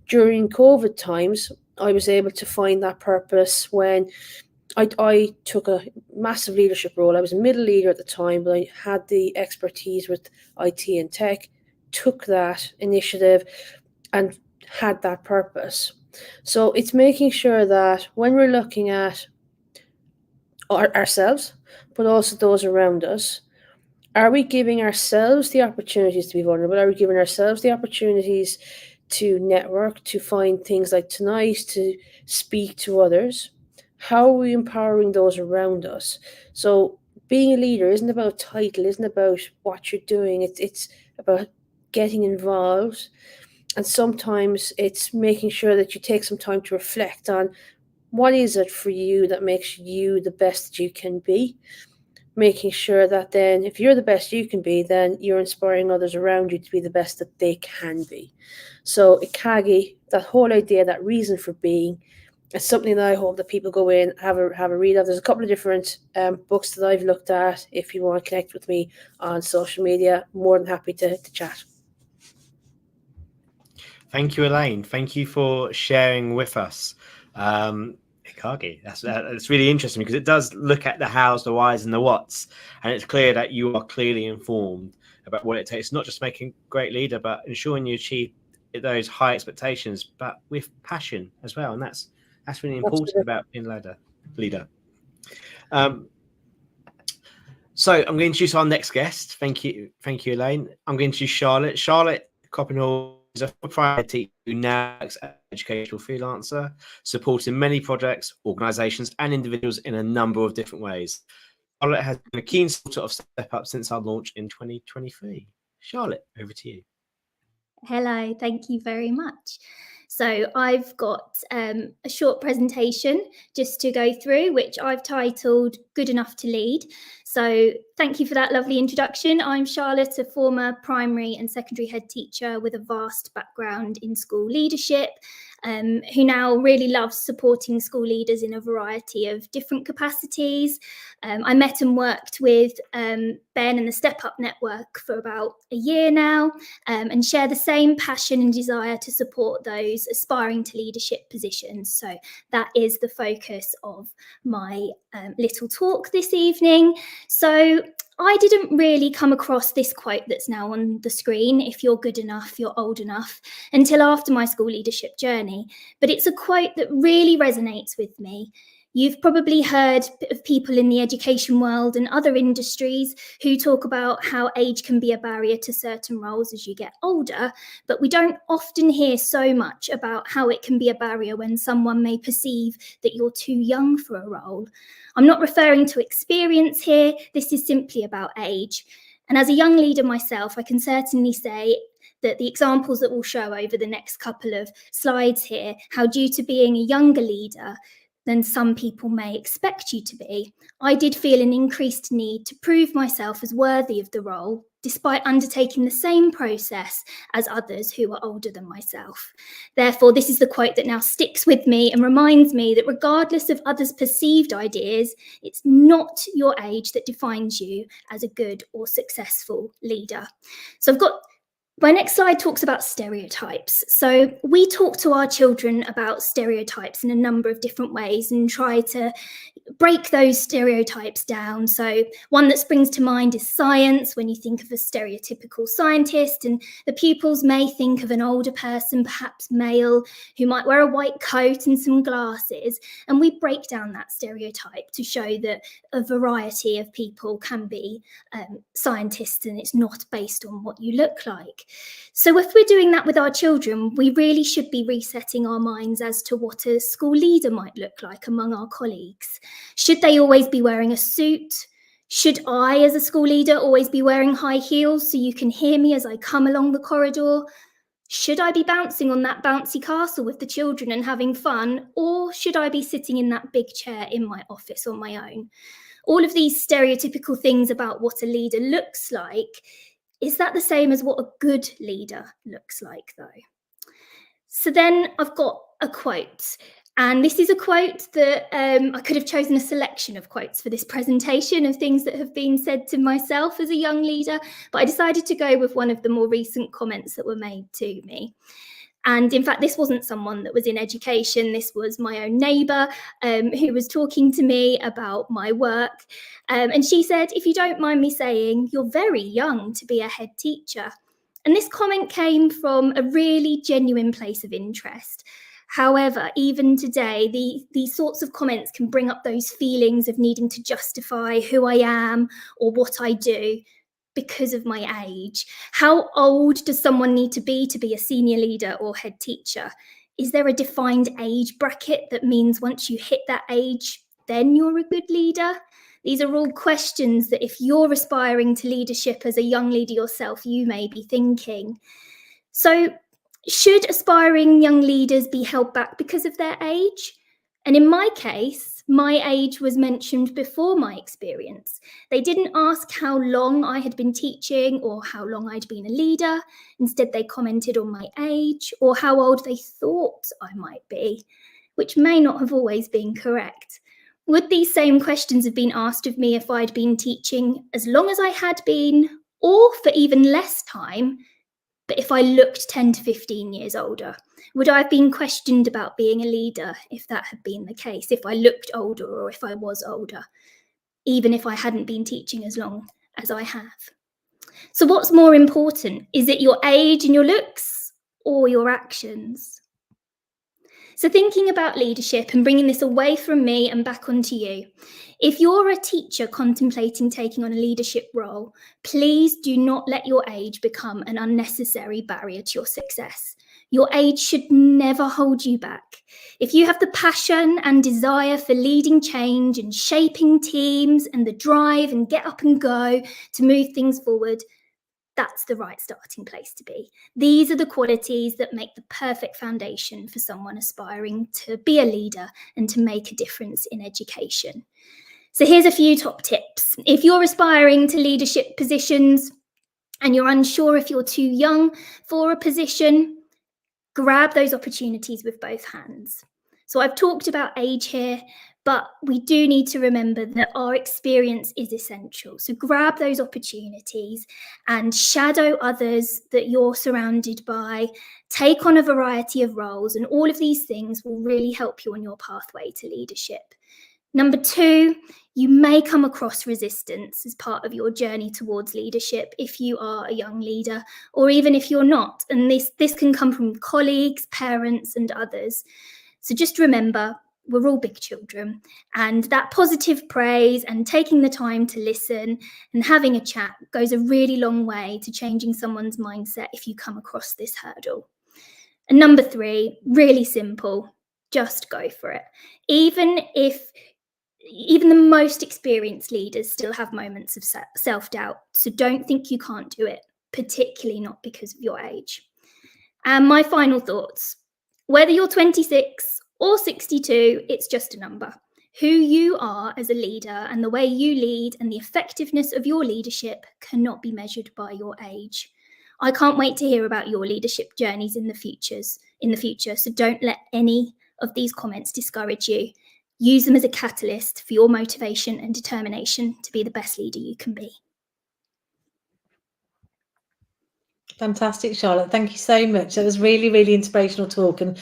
During COVID times, I was able to find that purpose when I took a massive leadership role. I was a middle leader at the time, but I had the expertise with IT and tech, took that initiative and had that purpose. So it's making sure that when we're looking at ourselves, but also those around us, are we giving ourselves the opportunities to be vulnerable? Are we giving ourselves the opportunities to network, to find things like tonight, to speak to others? How are we empowering those around us? So being a leader isn't about title, isn't about what you're doing. It's about getting involved. And sometimes it's making sure that you take some time to reflect on what is it for you that makes you the best that you can be. Making sure that then if you're the best you can be, then you're inspiring others around you to be the best that they can be. So ikagi, that whole idea, that reason for being, it's something that I hope that people go in, have a read of. There's a couple of different books that I've looked at. If you want to connect with me on social media, more than happy to chat. Thank you, Elaine. Thank you for sharing with us. Ikagi, that's really interesting, because it does look at the hows, the whys, and the whats, and it's clear that you are clearly informed about what it takes, not just making a great leader, but ensuring you achieve those high expectations, but with passion as well. And that's really important about being a leader. So I'm going to introduce our next guest. Thank you, Elaine. I'm going to introduce Charlotte. Charlotte Coppenhall is a private teacher who now works as an educational freelancer, supporting many projects, organisations and individuals in a number of different ways. Charlotte has been a keen supporter of Step Up since our launch in 2023. Charlotte, over to you. Hello, thank you very much. So I've got a short presentation just to go through, which I've titled Good Enough to Lead. So thank you for that lovely introduction. I'm Charlotte, a former primary and secondary head teacher with a vast background in school leadership, who now really loves supporting school leaders in a variety of different capacities. I met and worked with Ben and the Step Up Network for about a year now, and share the same passion and desire to support those aspiring to leadership positions. So that is the focus of my little talk this evening. So I didn't really come across this quote that's now on the screen, "If you're good enough, you're old enough," until after my school leadership journey. But it's a quote that really resonates with me. You've probably heard of people in the education world and other industries who talk about how age can be a barrier to certain roles as you get older, but we don't often hear so much about how it can be a barrier when someone may perceive that you're too young for a role. I'm not referring to experience here, this is simply about age. And as a young leader myself, I can certainly say that the examples that we'll show over the next couple of slides here, how due to being a younger leader than some people may expect you to be, I did feel an increased need to prove myself as worthy of the role, despite undertaking the same process as others who were older than myself. Therefore, this is the quote that now sticks with me and reminds me that regardless of others' perceived ideas, it's not your age that defines you as a good or successful leader. So my next slide talks about stereotypes. So we talk to our children about stereotypes in a number of different ways and try to break those stereotypes down. So one that springs to mind is science, when you think of a stereotypical scientist, and the pupils may think of an older person, perhaps male, who might wear a white coat and some glasses. And we break down that stereotype to show that a variety of people can be scientists, and it's not based on what you look like. So if we're doing that with our children, we really should be resetting our minds as to what a school leader might look like among our colleagues. Should they always be wearing a suit? Should I, as a school leader, always be wearing high heels so you can hear me as I come along the corridor? Should I be bouncing on that bouncy castle with the children and having fun? Or should I be sitting in that big chair in my office on my own? All of these stereotypical things about what a leader looks like, is that the same as what a good leader looks like, though? So then I've got a quote. And this is a quote that I could have chosen a selection of quotes for this presentation of things that have been said to myself as a young leader, but I decided to go with one of the more recent comments that were made to me. And in fact, this wasn't someone that was in education. This was my own neighbour who was talking to me about my work. And she said, "If you don't mind me saying, you're very young to be a head teacher." And this comment came from a really genuine place of interest. However, even today, these sorts of comments can bring up those feelings of needing to justify who I am or what I do because of my age. How old does someone need to be a senior leader or head teacher? Is there a defined age bracket that means once you hit that age, then you're a good leader? These are all questions that if you're aspiring to leadership as a young leader yourself, you may be thinking. So, should aspiring young leaders be held back because of their age? And in my case, my age was mentioned before my experience. They didn't ask how long I had been teaching or how long I'd been a leader. Instead, they commented on my age or how old they thought I might be, which may not have always been correct. Would these same questions have been asked of me if I'd been teaching as long as I had been, or for even less time, but if I looked 10 to 15 years older? Would I have been questioned about being a leader if that had been the case, if I looked older or if I was older, even if I hadn't been teaching as long as I have? So what's more important? Is it your age and your looks or your actions? So thinking about leadership and bringing this away from me and back onto you, if you're a teacher contemplating taking on a leadership role, please do not let your age become an unnecessary barrier to your success. Your age should never hold you back. If you have the passion and desire for leading change and shaping teams and the drive and get up and go to move things forward, that's the right starting place to be. These are the qualities that make the perfect foundation for someone aspiring to be a leader and to make a difference in education. So here's a few top tips. If you're aspiring to leadership positions and you're unsure if you're too young for a position, grab those opportunities with both hands. So I've talked about age here, but we do need to remember that our experience is essential. So grab those opportunities and shadow others that you're surrounded by, take on a variety of roles, and all of these things will really help you on your pathway to leadership. Number 2, you may come across resistance as part of your journey towards leadership if you are a young leader, or even if you're not. And this can come from colleagues, parents, and others. So just remember, we're all big children, and that positive praise and taking the time to listen and having a chat goes a really long way to changing someone's mindset if you come across this hurdle. And number 3, really simple, just go for it. Even the most experienced leaders still have moments of self-doubt, so don't think you can't do it, particularly not because of your age. And my final thoughts, whether you're 26 or 62, it's just a number. Who you are as a leader and the way you lead and the effectiveness of your leadership cannot be measured by your age. I can't wait to hear about your leadership journeys in the future, so don't let any of these comments discourage you. Use them as a catalyst for your motivation and determination to be the best leader you can be. Fantastic, Charlotte. Thank you so much. That was really, really inspirational talk, and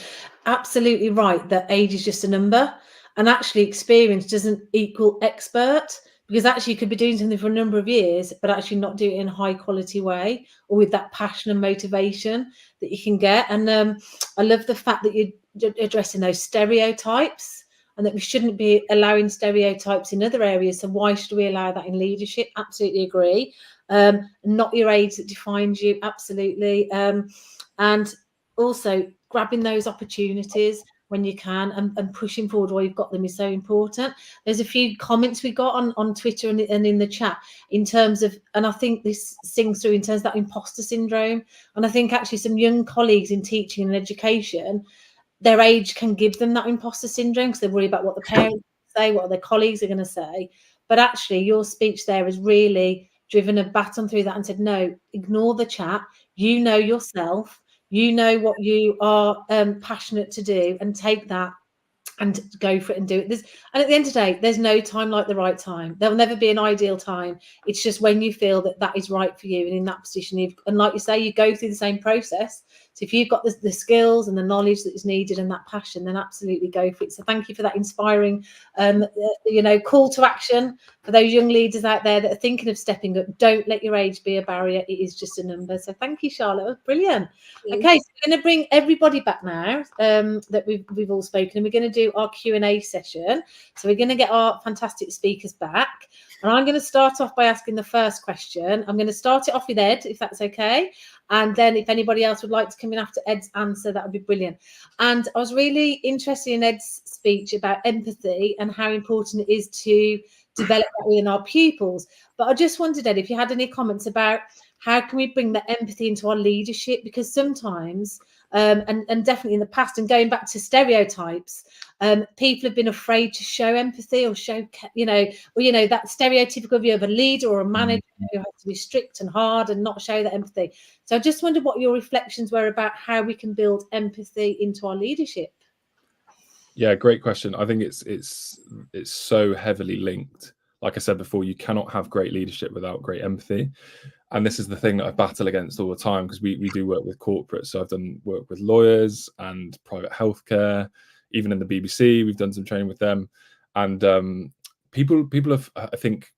absolutely right that age is just a number, and actually experience doesn't equal expert, because actually you could be doing something for a number of years, but actually not do it in a high quality way or with that passion and motivation that you can get. And I love the fact that you're addressing those stereotypes, and that we shouldn't be allowing stereotypes in other areas. So why should we allow that in leadership? Absolutely agree. Not your age that defines you. Absolutely. And also grabbing those opportunities when you can and pushing forward while you've got them is so important. There's a few comments we got on Twitter and in the chat in terms of, and I think this sings through in terms of that imposter syndrome. And I think actually some young colleagues in teaching and education, their age can give them that imposter syndrome because they worry about what the parents say, what their colleagues are going to say. But actually your speech there has really driven a baton through that and said, no, ignore the chat. You know yourself, you know what you are passionate to do, and take that and go for it and do it. And at the end of the day, there's no time like the right time. There'll never be an ideal time. It's just when you feel that that is right for you and in that position. And like you say, you go through the same process. So if you've got the skills and the knowledge that is needed and that passion, then absolutely go for it. So thank you for that inspiring, call to action for those young leaders out there that are thinking of stepping up. Don't let your age be a barrier. It is just a number. So thank you, Charlotte. That was brilliant. Okay, so we're going to bring everybody back now that we've all spoken, and we're going to do our Q&A session. So we're going to get our fantastic speakers back, and I'm going to start off by asking the first question. I'm going to start it off with Ed, if that's okay, and then if anybody else would like to come in after Ed's answer, that would be brilliant. And I was really interested in Ed's speech about empathy and how important it is to develop that within our pupils. But I just wondered, Ed, if you had any comments about how can we bring that empathy into our leadership? Because sometimes, and definitely in the past, and going back to stereotypes, people have been afraid to show empathy or show, that stereotypical view of a leader or a manager who has to be strict and hard and not show that empathy. So I just wondered what your reflections were about how we can build empathy into our leadership. Yeah, great question. I think it's so heavily linked. Like I said before, you cannot have great leadership without great empathy. And this is the thing that I battle against all the time, because we do work with corporates. So I've done work with lawyers and private healthcare, even in the BBC, we've done some training with them. And people have, I think,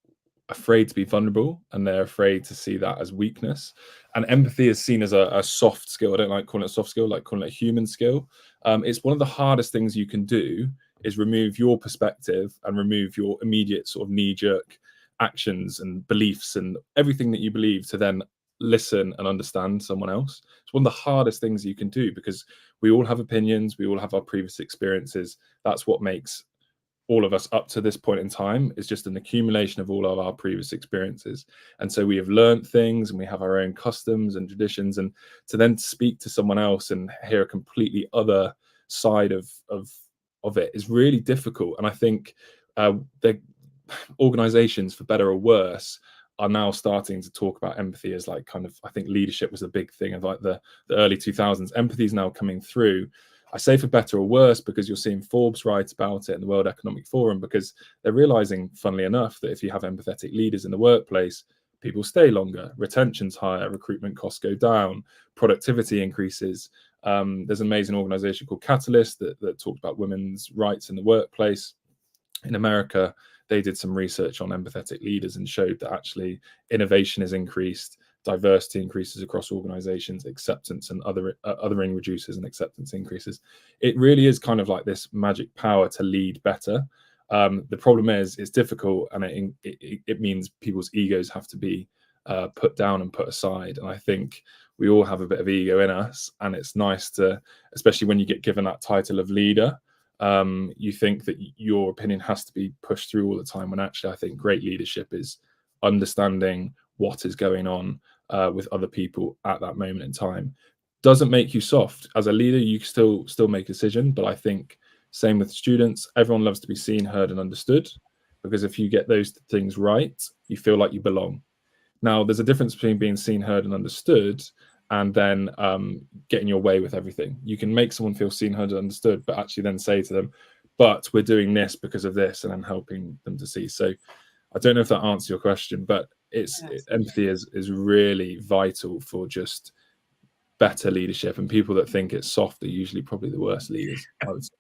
afraid to be vulnerable, and they're afraid to see that as weakness. And empathy is seen as a soft skill. I don't like calling it a soft skill, like calling it a human skill. It's one of the hardest things you can do, is remove your perspective and remove your immediate sort of knee-jerk actions and beliefs and everything that you believe, to then listen and understand someone else. It's one of the hardest things you can do, because we all have opinions, we all have our previous experiences. That's what makes all of us up to this point in time, is just an accumulation of all of our previous experiences. And so we have learned things, and we have our own customs and traditions, and to then speak to someone else and hear a completely other side of it is really difficult. And I think the organizations, for better or worse, are now starting to talk about empathy as like kind of, I think leadership was a big thing of like the early 2000s. Empathy is now coming through. I say for better or worse, because you're seeing Forbes write about it in the World Economic Forum, because they're realizing, funnily enough, that if you have empathetic leaders in the workplace, people stay longer, retention's higher, recruitment costs go down, productivity increases. There's an amazing organization called Catalyst that talked about women's rights in the workplace. In America, they did some research on empathetic leaders and showed that actually innovation is increased, diversity increases across organizations, acceptance and othering reduces and acceptance increases. It really is kind of like this magic power to lead better. The problem is it's difficult, and it means people's egos have to be put down and put aside. And I think we all have a bit of ego in us, and it's nice to, especially when you get given that title of leader, you think that your opinion has to be pushed through all the time, when actually I think great leadership is understanding what is going on with other people at that moment in time. Doesn't make you soft. As a leader, you still make a decision, but I think same with students. Everyone loves to be seen, heard and understood, because if you get those things right, you feel like you belong. Now, there's a difference between being seen, heard and understood and then getting your way with everything. You can make someone feel seen, heard and understood, but actually then say to them, but we're doing this because of this, and then helping them to see. So I don't know if that answers your question, but empathy is really vital for just better leadership, and people that think it's soft are usually probably the worst leaders, I would say.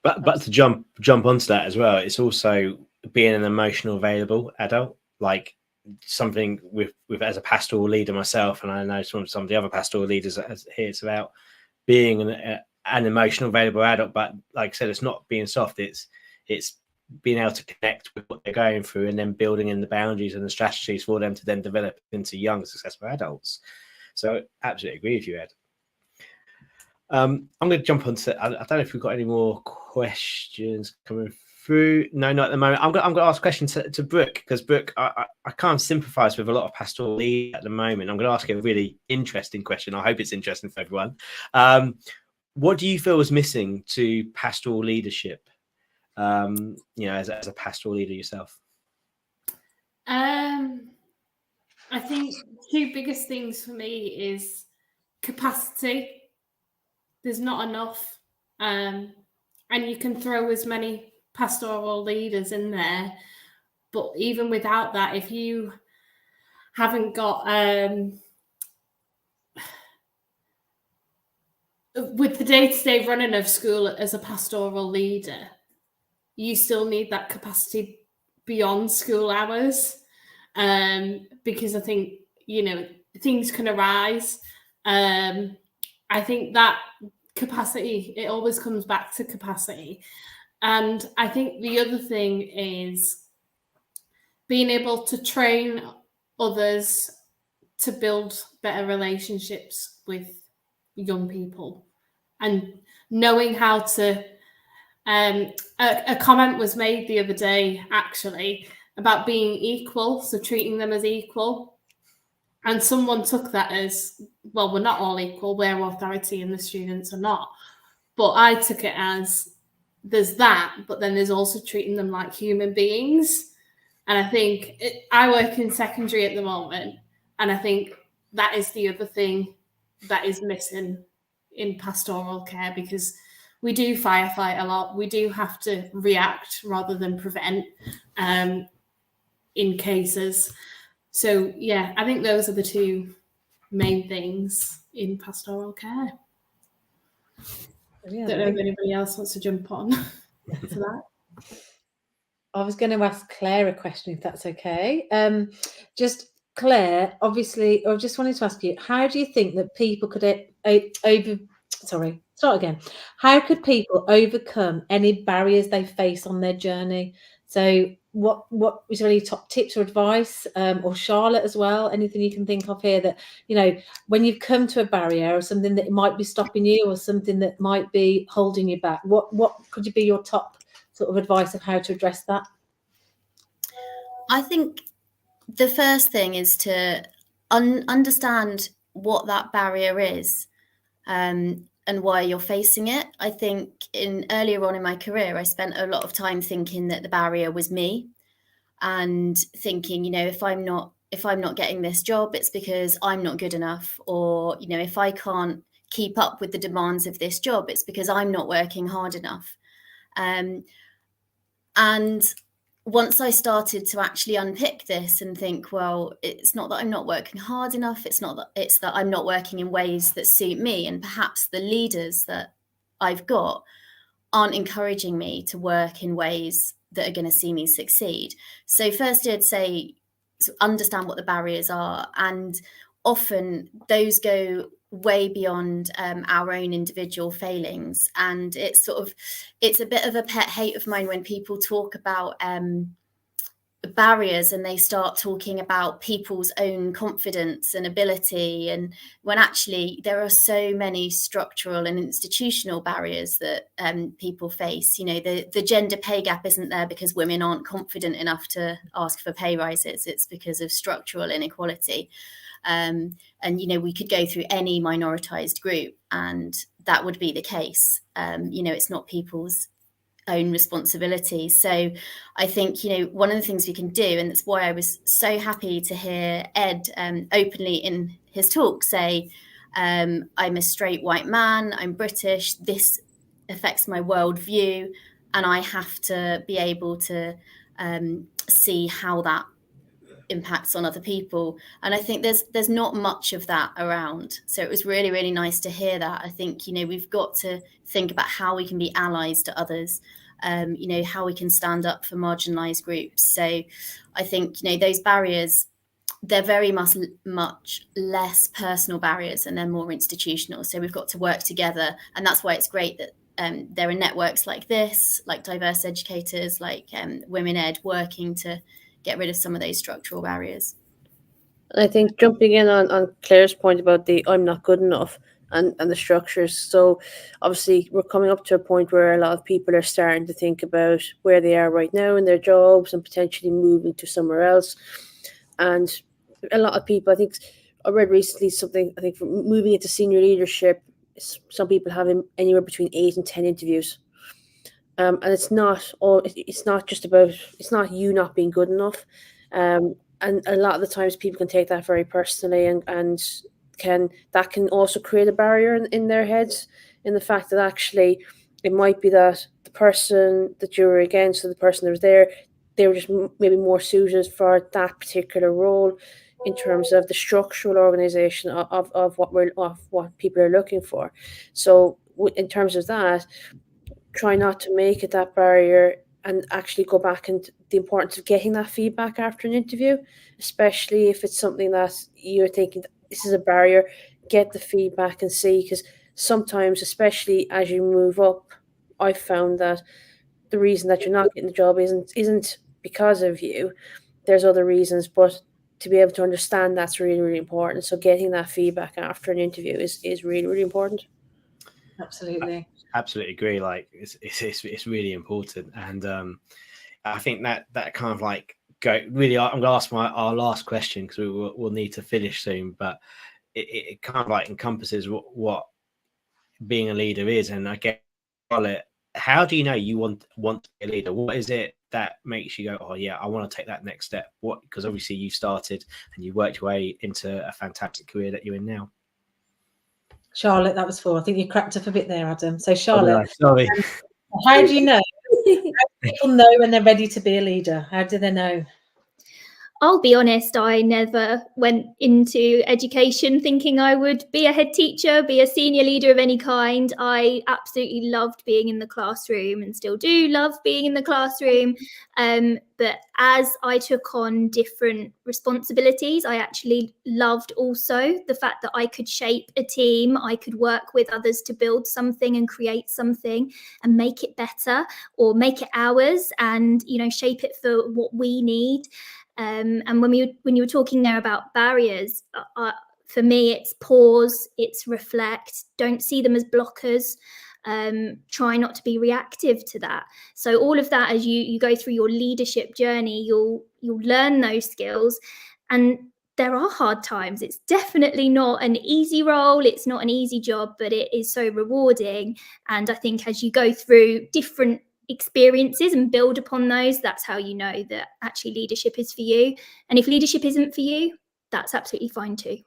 But to jump onto that as well, it's also being an emotional, available adult. Like something with as a pastoral leader myself, and I know some of the other pastoral leaders here, it's about being an emotional, available adult. But like I said, it's not being soft. It's being able to connect with what they're going through, and then building in the boundaries and the strategies for them to then develop into young, successful adults. So absolutely agree with you, Ed. I'm going to jump on to, I don't know if we've got any more questions coming through. No, not at the moment. I'm going to ask a question to Brooke, because Brooke, I can't sympathise with a lot of pastoral leaders at the moment. I'm going to ask you a really interesting question. I hope it's interesting for everyone. What do you feel is missing to pastoral leadership? As a pastoral leader yourself? I think two biggest things for me is capacity. There's not enough, and you can throw as many pastoral leaders in there, but even without that, if you haven't got with the day-to-day running of school as a pastoral leader, you still need that capacity beyond school hours, because I think things can arise. I think that capacity, it always comes back to capacity. And I think the other thing is being able to train others to build better relationships with young people, and knowing how to, a comment was made the other day, actually, about being equal, so treating them as equal. And someone took that as, well, we're not all equal, we're authority and the students are not. But I took it as, there's that, but then there's also treating them like human beings. And I think, I work in secondary at the moment, and I think that is the other thing that is missing in pastoral care, because we do firefight a lot. We do have to react rather than prevent in cases. So, yeah, I think those are the two main things in pastoral care. Yeah, Don't know if anybody else wants to jump on to that. I was going to ask Claire a question, if that's okay. Just Claire, obviously, I just wanted to ask you, how do you think that people could How could people overcome any barriers they face on their journey? So what is there any top tips or advice, or Charlotte as well, anything you can think of here that, you know, when you've come to a barrier or something that might be stopping you or something that might be holding you back, what could be your top sort of advice of how to address that? I think the first thing is to understand what that barrier is, and why you're facing it. I think earlier on in my career, I spent a lot of time thinking that the barrier was me, and thinking, you know, if I'm not getting this job, it's because I'm not good enough, or, you know, if I can't keep up with the demands of this job, it's because I'm not working hard enough. And once I started to actually unpick this and think, well, it's not that I'm not working hard enough, it's that I'm not working in ways that suit me, and perhaps the leaders that I've got aren't encouraging me to work in ways that are going to see me succeed. So first I'd say, understand what the barriers are, and often those go way beyond our own individual failings. And it's a bit of a pet hate of mine when people talk about barriers and they start talking about people's own confidence and ability, and when actually there are so many structural and institutional barriers that people face. You know, the gender pay gap isn't there because women aren't confident enough to ask for pay rises. It's because of structural inequality. And, you know, we could go through any minoritized group and that would be the case. You know, it's not people's own responsibility. So I think, you know, one of the things we can do, and that's why I was so happy to hear Ed openly in his talk say, I'm a straight white man, I'm British, this affects my worldview, and I have to be able to see how that impacts on other people. And I think there's not much of that around. So it was really, really nice to hear that. I think, you know, we've got to think about how we can be allies to others, you know, how we can stand up for marginalized groups. So I think, you know, those barriers, they're very much less personal barriers and they're more institutional. So we've got to work together. And that's why it's great that there are networks like this, like Diverse Educators, like Women Ed, working to get rid of some of those structural barriers. I think jumping in on Claire's point about the I'm not good enough and the structures. So obviously we're coming up to a point where a lot of people are starting to think about where they are right now in their jobs and potentially moving to somewhere else. And a lot of people, I think I read recently something, I think for moving into senior leadership, some people have anywhere between 8 and 10 interviews. And it's not just about, it's not you not being good enough. And a lot of the times people can take that very personally and can also create a barrier in their heads, in the fact that actually it might be that the person that you were against, or the person that was there, they were just maybe more suited for that particular role in terms of the structural organization of what people are looking for. So in terms of that, try not to make it that barrier, and actually go back and the importance of getting that feedback after an interview, especially if it's something that you're thinking this is a barrier. Get the feedback and see, because sometimes, especially as you move up, I've found that the reason that you're not getting the job isn't because of you. There's other reasons, but to be able to understand that's really, really important. So getting that feedback after an interview is really, really important. Absolutely. Absolutely agree. Like it's really important, and I think that kind of like I'm going to ask our last question because we'll need to finish soon. But it kind of like encompasses what being a leader is, and I get it. How do you know you want to be a leader? What is it that makes you go, oh yeah, I want to take that next step? What? Because obviously you started and you worked your way into a fantastic career that you're in now. Charlotte, that was 4. I think you cracked up a bit there, Adam. So Charlotte, sorry. How do you know? How do people know when they're ready to be a leader? How do they know? I'll be honest, I never went into education thinking I would be a head teacher, be a senior leader of any kind. I absolutely loved being in the classroom and still do love being in the classroom. But as I took on different responsibilities, I actually loved also the fact that I could shape a team. I could work with others to build something and create something and make it better, or make it ours, and, you know, shape it for what we need. And when you were talking there about barriers, for me, it's pause, it's reflect, don't see them as blockers, try not to be reactive to that. So all of that, as you go through your leadership journey, you'll learn those skills. And there are hard times. It's definitely not an easy role, it's not an easy job, but it is so rewarding. And I think as you go through different experiences and build upon those, that's how you know that actually leadership is for you. And if leadership isn't for you, that's absolutely fine too.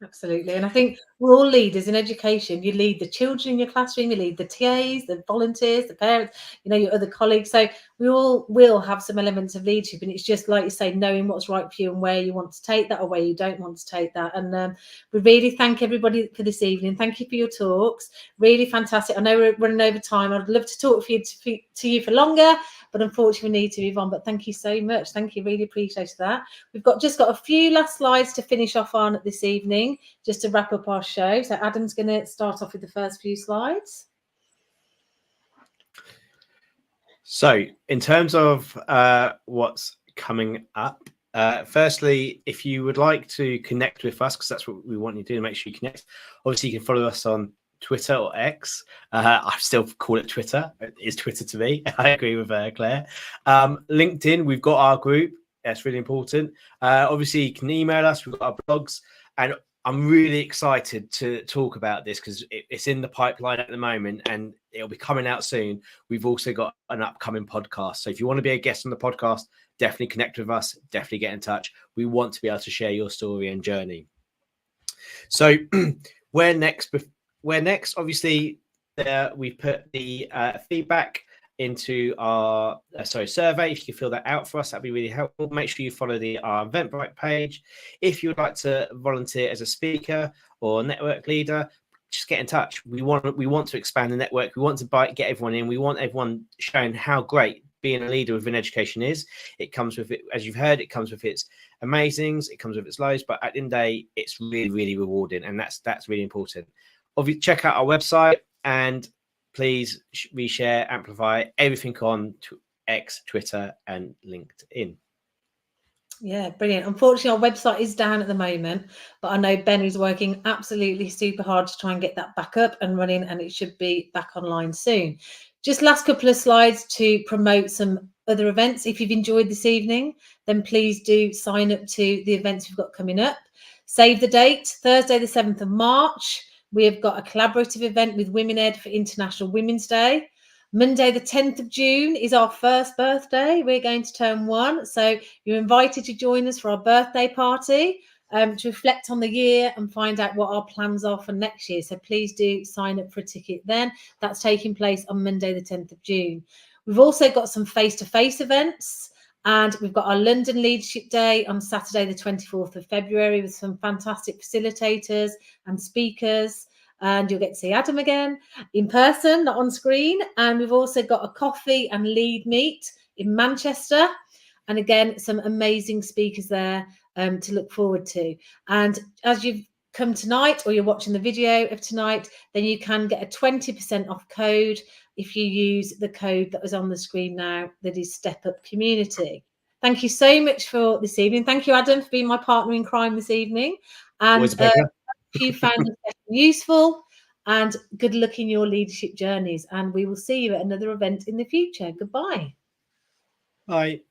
Absolutely. And I think we're all leaders in education. You lead the children in your classroom, you lead the TAs, the volunteers, the parents, you know, your other colleagues. So we all will have some elements of leadership, and it's just like you say, knowing what's right for you and where you want to take that or where you don't want to take that. And we really thank everybody for this evening. Thank you for your talks. Really fantastic. I know we're running over time. I'd love to talk to you for longer, but unfortunately we need to move on. But thank you so much. Thank you. Really appreciate that. We've just got a few last slides to finish off on this evening, just to wrap up our show. So Adam's going to start off with the first few slides. So in terms of what's coming up, firstly, if you would like to connect with us, because that's what we want you to do, make sure you connect. Obviously, you can follow us on Twitter or X. I still call it Twitter. It is Twitter to me. I agree with Claire. LinkedIn, we've got our group. That's really important. Obviously, you can email us. We've got our blogs. And I'm really excited to talk about this because it's in the pipeline at the moment and it'll be coming out soon. We've also got an upcoming podcast. So if you want to be a guest on the podcast, definitely connect with us. Definitely get in touch. We want to be able to share your story and journey. So where next? Obviously, we put the feedback into our survey. If you can fill that out for us, that'd be really helpful. Make sure you follow our Eventbrite page. If you would like to volunteer as a speaker or network leader, just get in touch. We want to expand the network. We want to get everyone in. We want everyone showing how great being a leader within education is. It comes with it, as you've heard, it comes with its amazings, it comes with its lows, but at the end of the day, it's really, really rewarding, and that's really important. Obviously, check out our website and please reshare, amplify everything on X, Twitter, and LinkedIn. Yeah, brilliant. Unfortunately, our website is down at the moment, but I know Ben is working absolutely super hard to try and get that back up and running, and it should be back online soon. Just last couple of slides to promote some other events. If you've enjoyed this evening, then please do sign up to the events we've got coming up. Save the date, Thursday, the 7th of March. We have got a collaborative event with Women Ed for International Women's Day. Monday, the 10th of June is our first birthday. We're going to turn 1. So you're invited to join us for our birthday party to reflect on the year and find out what our plans are for next year. So please do sign up for a ticket then. That's taking place on Monday, the 10th of June. We've also got some face-to-face events. And we've got our London Leadership Day on Saturday, the 24th of February, with some fantastic facilitators and speakers. And you'll get to see Adam again in person, not on screen. And we've also got a coffee and lead meet in Manchester. And again, some amazing speakers there to look forward to. And as you've come tonight or you're watching the video of tonight, then you can get a 20% off code if you use the code that was on the screen now, that is Step Up Community. Thank you so much for this evening. Thank you, Adam, for being my partner in crime this evening. And if you found this useful, and good luck in your leadership journeys. And we will see you at another event in the future. Goodbye. Bye.